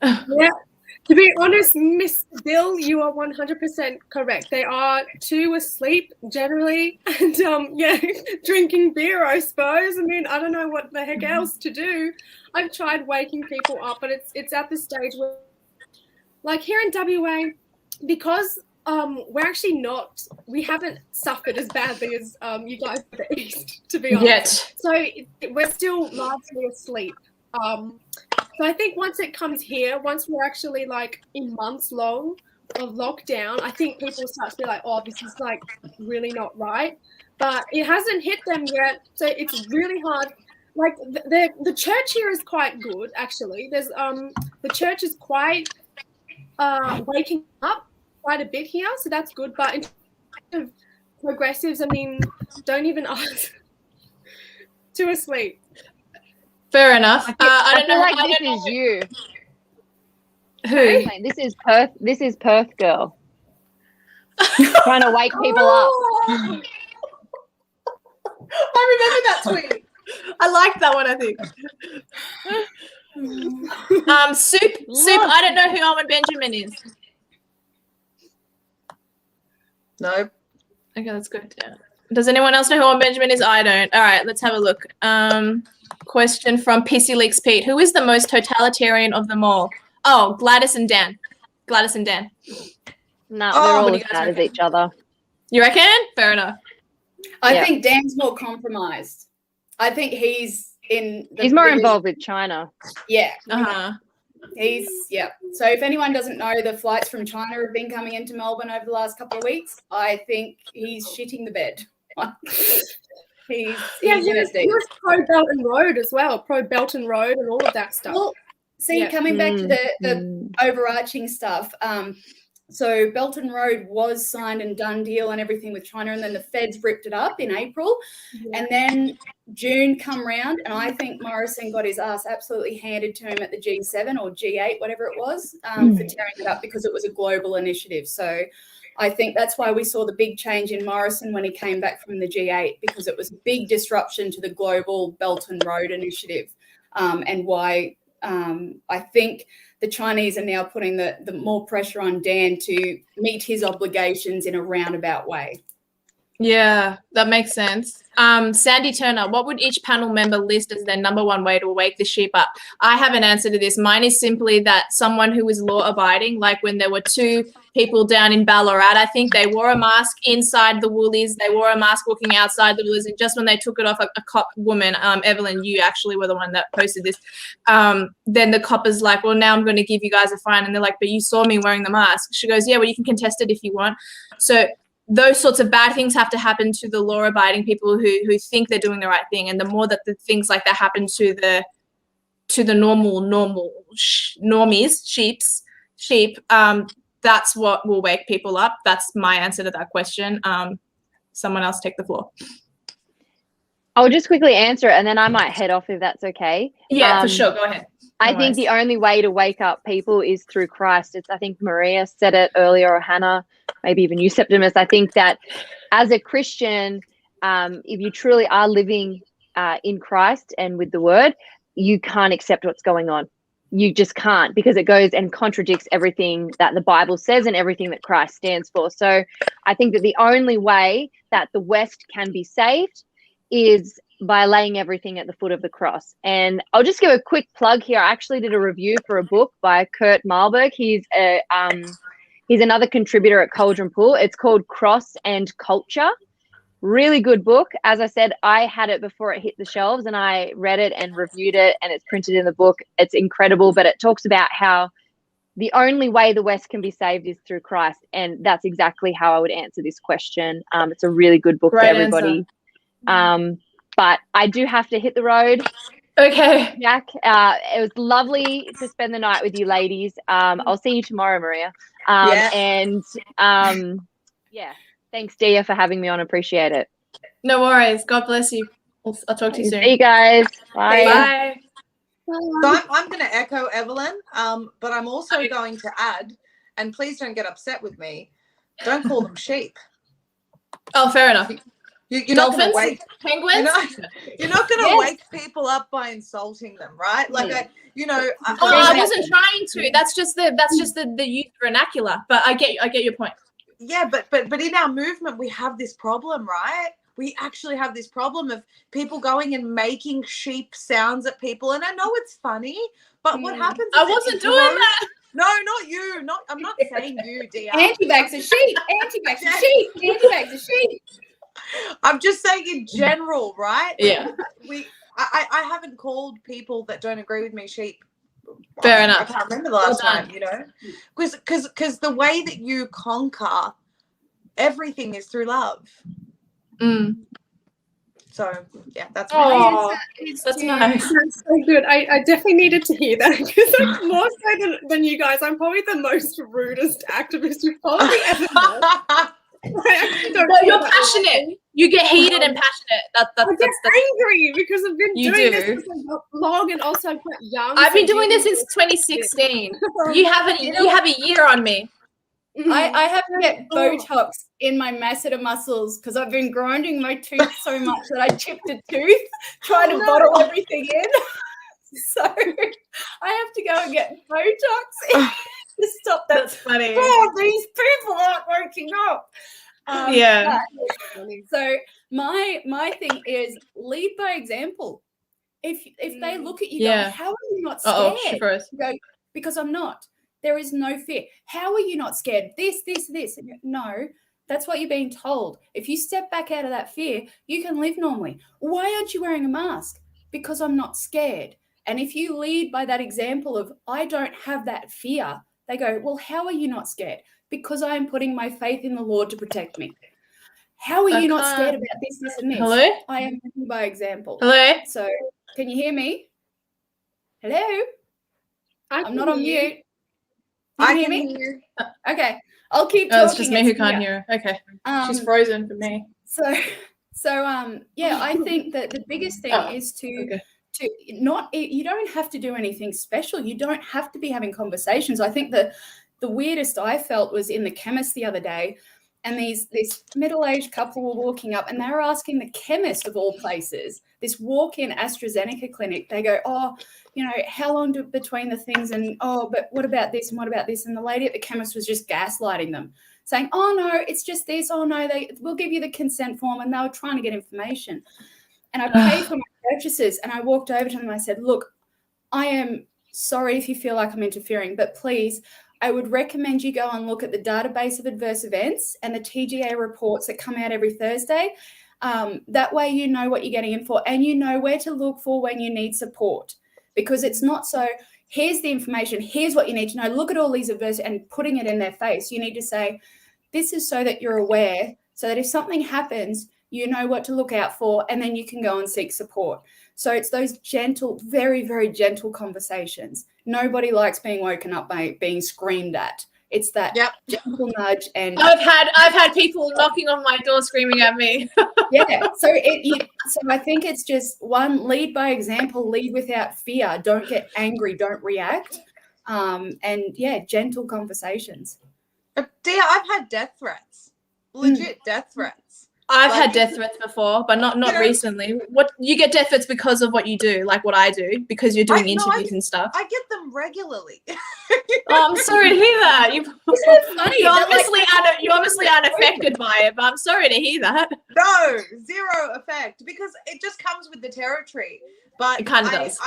Yeah. To be honest, Miss Bill, you are 100% correct. They are too asleep generally, and yeah, drinking beer, I suppose. I mean, I don't know what the heck else to do. I've tried waking people up, but it's at the stage where, like here in WA, because we haven't suffered as badly as you guys in the East, to be honest. Yet. So we're still largely asleep. So I think once it comes here, once we're actually like in months long of lockdown, I think people start to be like, oh, this is like really not right. But it hasn't hit them yet. So it's really hard. Like the church here is quite good, actually. There's the church is quite waking up quite a bit here. So that's good. But in terms of progressives, I mean, don't even ask. Too asleep. Fair enough. I feel like this is you. Who? This is Perth girl. Trying to wake people up. I remember that tweet. I like that one, I think. Soup. I don't know who Owen Benjamin is. No. Okay, that's good. Yeah. Does anyone else know who Owen Benjamin is? I don't. All right, let's have a look. Question from Pissy Leaks Pete. Who is the most totalitarian of them all? Oh, Gladys and Dan. No, they're all as bad as each other. You reckon? Fair enough. I think Dan's more compromised. I think he's more involved with China. Yeah. Uh-huh. So if anyone doesn't know, the flights from China have been coming into Melbourne over the last couple of weeks. I think he's shitting the bed. He was pro Belton Road as well, pro Belton Road and all of that stuff. Well, coming back to the overarching stuff, so Belton Road was signed and done deal and everything with China, and then the feds ripped it up in April, and then June come round, and I think Morrison got his ass absolutely handed to him at the G7 or G8, whatever it was, for tearing it up because it was a global initiative. So I think that's why we saw the big change in Morrison when he came back from the G8, because it was a big disruption to the global Belt and Road Initiative, and why I think the Chinese are now putting the more pressure on Dan to meet his obligations in a roundabout way. Yeah, that makes sense. Sandy Turner, what would each panel member list as their number one way to wake the sheep up? I have an answer to this. Mine is simply that someone who is law abiding, like when there were 2 people down in Ballarat, I think they wore a mask inside the Woolies, they wore a mask walking outside the Woolies, and just when they took it off, a cop woman, Evelyn, you actually were the one that posted this, then the cop is like, well, now I'm going to give you guys a fine. And they're like, but you saw me wearing the mask. She goes, yeah, well, you can contest it if you want. So those sorts of bad things have to happen to the law-abiding people who think they're doing the right thing, and the more that the things like that happen to the normal normies, sheep, that's what will wake people up. That's my answer to that question. Someone else take the floor. I'll just quickly answer it, and then I might head off if that's okay. Yeah, for sure. Go ahead. I think the only way to wake up people is through Christ. I think Maria said it earlier, or Hannah, maybe even you, Septimus. I think that as a Christian, if you truly are living in Christ and with the word, you can't accept what's going on. You just can't, because it goes and contradicts everything that the Bible says and everything that Christ stands for. So I think that the only way that the West can be saved is by laying everything at the foot of the cross. And I'll just give a quick plug here. I actually did a review for a book by Kurt Malberg. He's another contributor at Cauldron Pool. It's called Cross and Culture. Really good book. As I said, I had it before it hit the shelves, and I read it and reviewed it, and it's printed in the book. It's incredible, but it talks about how the only way the West can be saved is through Christ. And that's exactly how I would answer this question. It's a really good book for everybody. But I do have to hit the road. Okay. Jack, it was lovely to spend the night with you ladies. I'll see you tomorrow, Maria. And thanks, Dia, for having me on. Appreciate it. No worries. God bless you. I'll talk to you soon. See you guys. Bye. Bye. So I'm going to echo Evelyn, but I'm also going to add, and please don't get upset with me, don't call them sheep. Oh, fair enough. You're not going to Dolphins? Penguins? You're not going to wake people up by insulting them, right? Like, I wasn't trying to. That's just the youth vernacular. But I get your point. Yeah, but in our movement, we have this problem, right? We actually have this problem of people going and making sheep sounds at people. And I know it's funny, but what happens? I wasn't doing that. No, not you. I'm not saying you, Dia. Anti-vax are sheep. Anti-vax are sheep. Anti-vax are sheep. I'm just saying in general, right? Yeah. I haven't called people that don't agree with me sheep. Fair enough. I can't remember the last time, because the way that you conquer everything is through love. So yeah, that's that's nice. That's so good. I definitely needed to hear that, because I'm more so than you guys. I'm probably the most rudest activist you've probably ever met. You're passionate. You get heated and passionate. I get angry because I've been doing this for so long, and also quite young. I've been doing this since 2016. You have a year on me. I have to get Botox in my masseter muscles because I've been grinding my tooth so much that I chipped a tooth trying to bottle everything in. So I have to go and get Botox to stop that. That's funny. Oh, these people aren't waking up. So my thing is lead by example. If they look at you, go, how are you not scared? You go, because I'm not. There is no fear. How are you not scared? This. No, that's what you're being told. If you step back out of that fear, you can live normally. Why aren't you wearing a mask? Because I'm not scared. And if you lead by that example of, I don't have that fear, they go, well, how are you not scared? Because I am putting my faith in the Lord to protect me. How are you not scared about this, and this? Hello? I am living by example. Hello? So can you hear me? Hello? I'm not on mute. Can you hear me? Okay. I'll keep talking. It's just me who can't hear her. Okay. She's frozen for me. So I think that the biggest thing is to not, you don't have to do anything special. You don't have to be having conversations. I think that the weirdest I felt was in the chemist the other day, and this middle-aged couple were walking up, and they were asking the chemist of all places, this walk-in AstraZeneca clinic. They go, "Oh, you know, how long between the things?" And, "Oh, but what about this and what about this?" And the lady at the chemist was just gaslighting them, saying, "Oh no, it's just this. Oh no, we'll give you the consent form." And they were trying to get information. And I paid for my purchases, and I walked over to them and I said, "Look, I am sorry if you feel like I'm interfering, but please, I would recommend you go and look at the database of adverse events and the TGA reports that come out every Thursday. That way you know what you're getting in for, and you know where to look for when you need support, because it's not so, here's the information, here's what you need to know, look at all these adverse, and putting it in their face. You need to say, this is so that you're aware, so that if something happens, you know what to look out for, and then you can go and seek support." So it's those gentle, very, very gentle conversations. Nobody likes being woken up by being screamed at. It's that gentle nudge. And I've had people knocking on my door screaming at me. yeah. So I think it's just, one, lead by example, lead without fear. Don't get angry, don't react. And yeah, gentle conversations. Dear, I've had death threats. Legit death threats. I've had death threats before, but not recently. What, you get death threats because of what you do, like what I do, because you're doing interviews and stuff? I get them regularly. Oh, I'm sorry to hear that. Isn't it funny? You're obviously unaffected by it, but I'm sorry to hear that. No, zero effect, because it just comes with the territory. But it kind of does.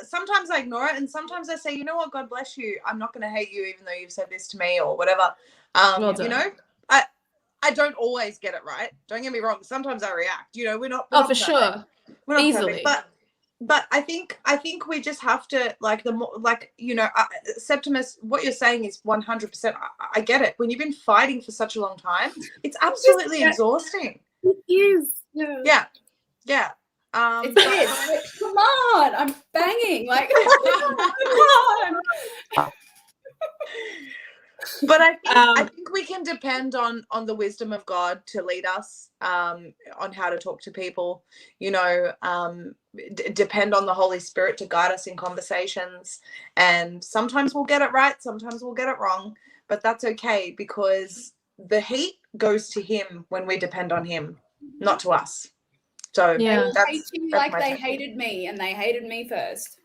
Sometimes I ignore it, and sometimes I say, you know what, God bless you. I'm not going to hate you, even though you've said this to me or whatever. Well done. You know, I don't always get it right. Don't get me wrong. Sometimes I react. You know, we're not. Oh, for sure. We're not Easily. Perfect, but I think we just have to, like, Septimus, what you're saying is 100%. I get it. When you've been fighting for such a long time, it's absolutely exhausting. It is. Yeah. Come on, I'm banging. Like, come on. But I think we can depend on the wisdom of God to lead us on how to talk to people. You know, depend on the Holy Spirit to guide us in conversations. And sometimes we'll get it right, sometimes we'll get it wrong, but that's okay, because the heat goes to Him when we depend on Him, not to us. So yeah, they hate you like they hated me, and they hated me first.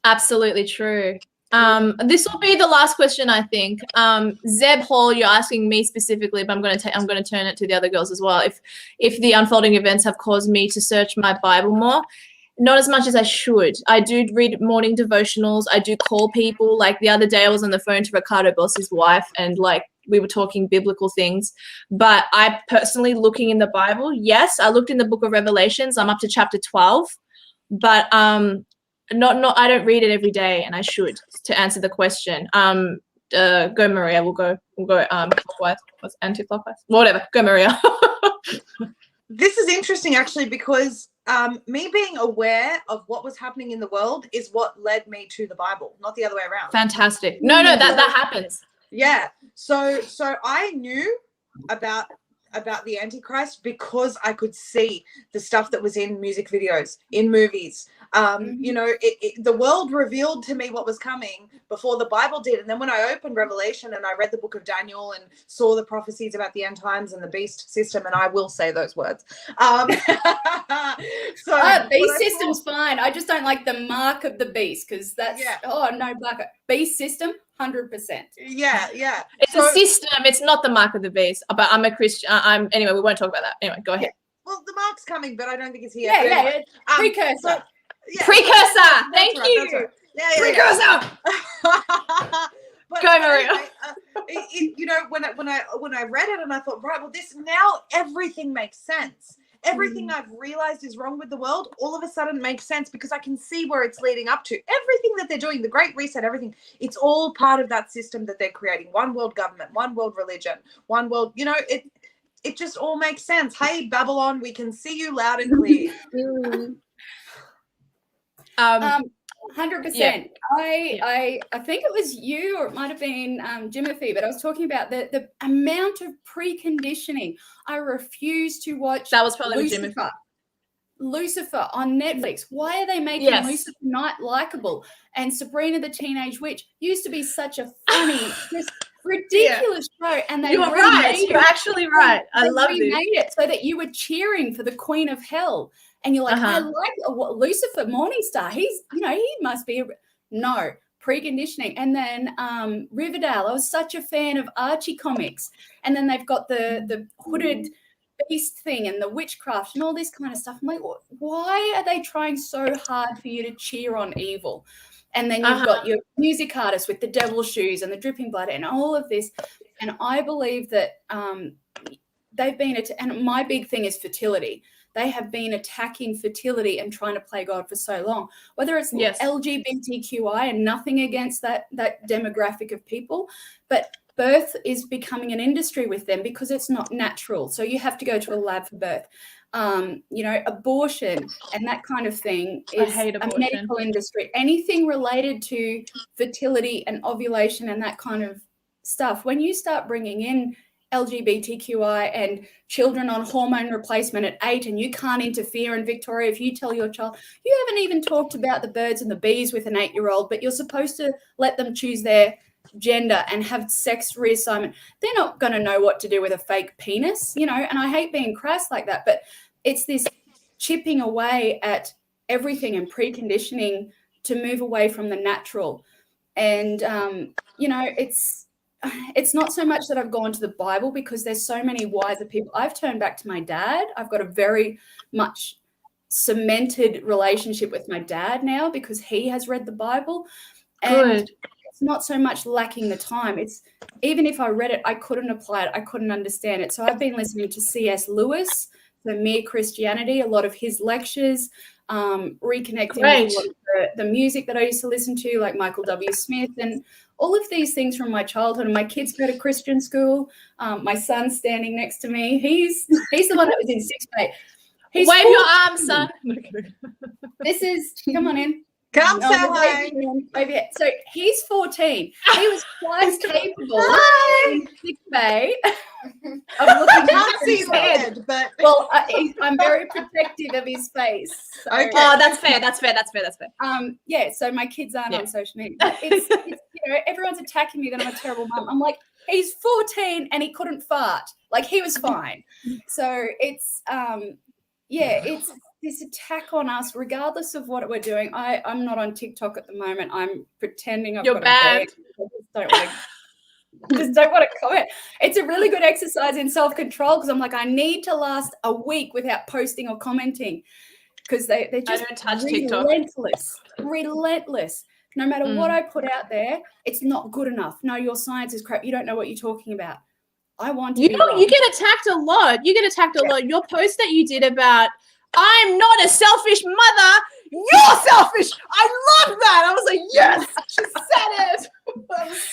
Absolutely true. This will be the last question, I think. Zeb Hall, you're asking me specifically, but I'm going to turn it to the other girls as well. If the unfolding events have caused me to search my Bible more, not as much as I should. I do read morning devotionals. I do call people. Like the other day, I was on the phone to Ricardo Boss's wife, and like we were talking biblical things. But I personally, looking in the Bible, yes, I looked in the book of Revelations. I'm up to chapter 12, but I don't read it every day, and I should, to answer the question. Go Maria. We'll go clockwise, anti-clockwise, whatever. Go Maria. This is interesting, actually, because me being aware of what was happening in the world is what led me to the Bible, not the other way around. Fantastic. No, that happens. Yeah. So I knew about the Antichrist because I could see the stuff that was in music videos, in movies. You know, the world revealed to me what was coming before the Bible did. And then when I opened Revelation and I read the book of Daniel and saw the prophecies about the end times and the beast system, and I will say those words. Beast system's fine. I just don't like the mark of the beast, because that's, beast system, 100%. Yeah. It's a system. It's not the mark of the beast. But I'm a Christian. Anyway, we won't talk about that. Anyway, go ahead. Yeah. Well, the mark's coming, but I don't think it's here. Yeah. Precursor. Precursor. Thank you. Right. Yeah. Precursor. Go, Maria. Anyway, you know, when I read it and I thought, right, well, this now everything makes sense. Everything I've realized is wrong with the world all of a sudden makes sense, because I can see where it's leading up to. Everything that they're doing, the Great Reset, everything, it's all part of that system that they're creating. One world government, one world religion, one world, you know, it just all makes sense. Hey, Babylon, we can see you loud and clear. 100%. Yeah. I think it was you, or it might have been Jimothy, but I was talking about the amount of preconditioning. I refuse to watch. That was probably Lucifer. Lucifer on Netflix. Why are they making Yes. Lucifer not likable? And Sabrina the Teenage Witch used to be such a funny, just ridiculous show. And they You're right. You're actually right. I love this. They remade it so that you were cheering for the Queen of Hell. And you're like, I like Lucifer Morningstar. He's, he must be no preconditioning. And then Riverdale. I was such a fan of Archie comics. And then they've got the hooded beast thing and the witchcraft and all this kind of stuff. I'm like, why are they trying so hard for you to cheer on evil? And then you've got your music artists with the devil shoes and the dripping blood and all of this. And I believe that they've been, and my big thing is fertility. They have been attacking fertility and trying to play God for so long, whether it's LGBTQI and nothing against that demographic of people, but birth is becoming an industry with them because it's not natural. So you have to go to a lab for birth. Abortion and that kind of thing is a medical industry. Anything related to fertility and ovulation and that kind of stuff, when you start bringing in LGBTQI and children on hormone replacement at 8 and you can't interfere, and Victoria, if you tell your child, you haven't even talked about the birds and the bees with an 8-year-old, but you're supposed to let them choose their gender and have sex reassignment, they're not going to know what to do with a fake penis, and I hate being crass like that, but it's this chipping away at everything and preconditioning to move away from the natural. And it's not so much that I've gone to the Bible because there's so many wiser people. I've turned back to my dad. I've got a very much cemented relationship with my dad now because he has read the Bible. And it's not so much lacking the time. It's even if I read it, I couldn't apply it. I couldn't understand it. So I've been listening to C.S. Lewis, the Mere Christianity, a lot of his lectures, reconnecting with a lot of the music that I used to listen to, like Michael W. Smith, and all of these things from my childhood. And my kids go to Christian school. My son's standing next to me. He's the one that was in 6th grade. Wave 14. Your arm, son. This is, come on in. Come say hi. So he's 14. He was quite capable in 6th grade of looking can't see his head, but I'm very protective of his face. So, okay. Oh, that's fair. So my kids aren't on social media. But it's everyone's attacking me that I'm a terrible mum. I'm like, he's 14 and he couldn't fart. Like he was fine. So it's it's this attack on us, regardless of what we're doing. I'm not on TikTok at the moment. I'm pretending I've got bad. I just don't want to comment. It's a really good exercise in self-control because I'm like, I need to last a week without posting or commenting because they're just relentless. No matter what I put out there, it's not good enough. No, your science is crap. You don't know what you're talking about. I want to be wrong. You get attacked a lot. Your post that you did about, I'm not a selfish mother, you're selfish. I love that. I was like, yes, she said it.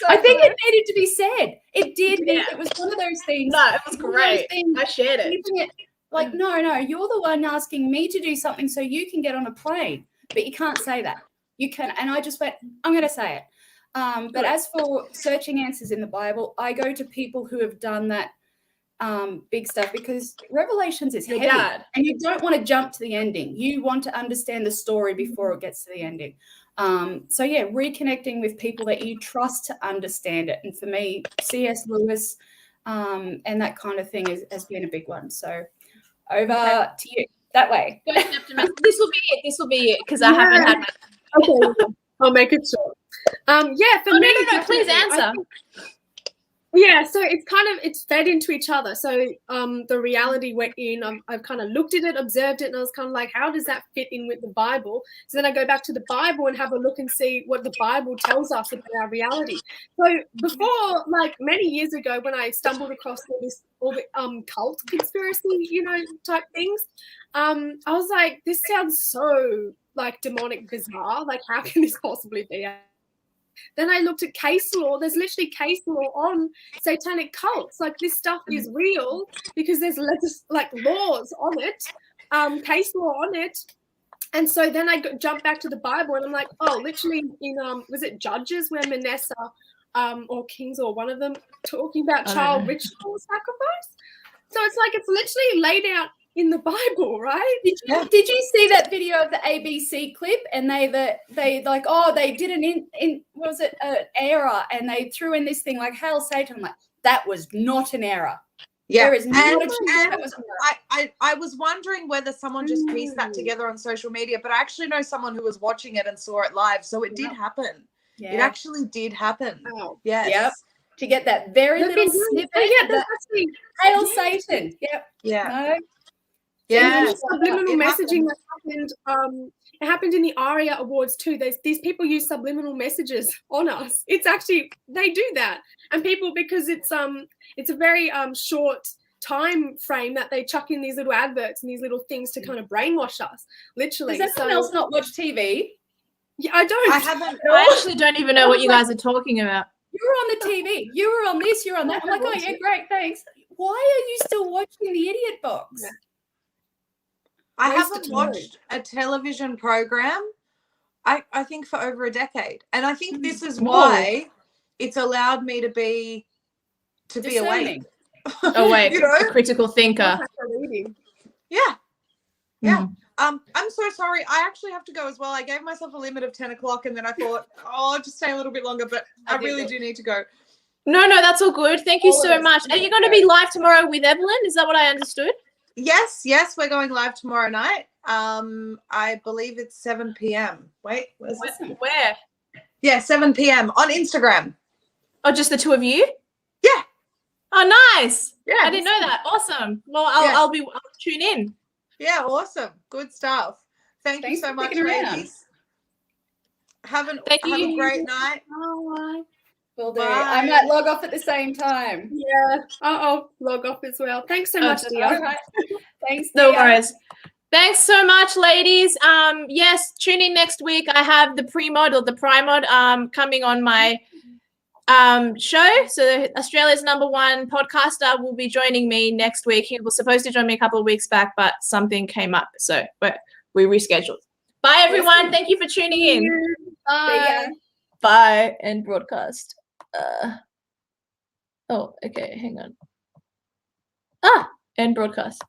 I think it needed to be said. It did. Yeah. It was one of those things. No, it was great. I shared it. Like, no, you're the one asking me to do something so you can get on a plane. But you can't say that. You can. And I just went, I'm going to say it. But as for searching answers in the Bible, I go to people who have done that big stuff because Revelations is heavy and you don't want to jump to the ending. You want to understand the story before it gets to the ending. Reconnecting with people that you trust to understand it. And for me, C.S. Lewis and that kind of thing has been a big one. So over to you that way. This will be it because I haven't had my. Okay, I'll make it short. For me, no, please answer. So it's fed into each other. So the reality we're in, I've kind of looked at it, observed it, and I was kind of like, how does that fit in with the Bible? So then I go back to the Bible and have a look and see what the Bible tells us about our reality. So before, like many years ago, when I stumbled across all the cult conspiracy, type things, I was like, this sounds so like demonic bizarre. Like, how can this possibly be? Then I looked at case law. There's literally case law on satanic cults. Like, this stuff is real because there's laws on it, case law on it. And so then I jumped back to the Bible and I'm like, oh, literally in was it Judges where Manasseh or Kings or one of them talking about child ritual sacrifice? So it's like it's literally laid out in the Bible, right? Did you see that video of the ABC clip? And they like, oh, they did an what was it, an error, and they threw in this thing like hail Satan. I'm like, that was not an error. Yeah, There is not a chance and that was an error. I was wondering whether someone just pieced that together on social media, but I actually know someone who was watching it and saw it live, so it did happen. Yeah. It actually did happen. Wow. Yes. Yep. To get that very little snippet. Yeah, that's that actually hail Satan. Yep. Yeah. No. Yeah. subliminal It messaging happened. that happened. It happened in the ARIA Awards too. These people use subliminal messages on us. It's actually, they do that, and people, because it's a very short time frame that they chuck in these little adverts and these little things to kind of brainwash us, literally. Does anyone else not watch TV? Yeah, I don't. I haven't. I actually don't even know what you guys are talking about. You were on the TV. You were on this. You're on that. I'm like, oh yeah, great, thanks. Why are you still watching the Idiot Box? Yeah. I Waste haven't of watched a television program, I think, for over a decade. And I think this is why it's allowed me to be awake. Discerning. Awake, You know? a critical thinker. Yeah. Yeah. Mhm. I'm so sorry. I actually have to go as well. I gave myself a limit of 10 o'clock and then I thought, oh, I'll just stay a little bit longer, but I really do need to go. No, that's all good. Thank you All of so us much. Are you going to be live tomorrow with Evelyn? Is that what I understood? Yes, we're going live tomorrow night. I believe it's 7 p.m. Wait, where's it? Where? Yeah, 7 p.m. on Instagram. Oh, just the two of you? Yeah. Oh, nice. Yeah. I didn't know that. Awesome. Well, I'll tune in. Yeah, awesome. Good stuff. Thanks you so for much, sticking around. ladies. Have a Thank great you. night. Bye. Will do. Bye. I might log off at the same time. Yeah. I'll log off as well. Thanks so much, Okay. dear. All right. Thanks. No Dia. worries. Thanks so much, ladies. Yes, tune in next week. I have the pre-mod or the pri-mod coming on my show. So Australia's #1 podcaster will be joining me next week. He was supposed to join me a couple of weeks back, but something came up, but we rescheduled. Bye, everyone. Thank you for tuning in. Bye. Bye. End broadcast. Oh, okay. Hang on. End broadcast.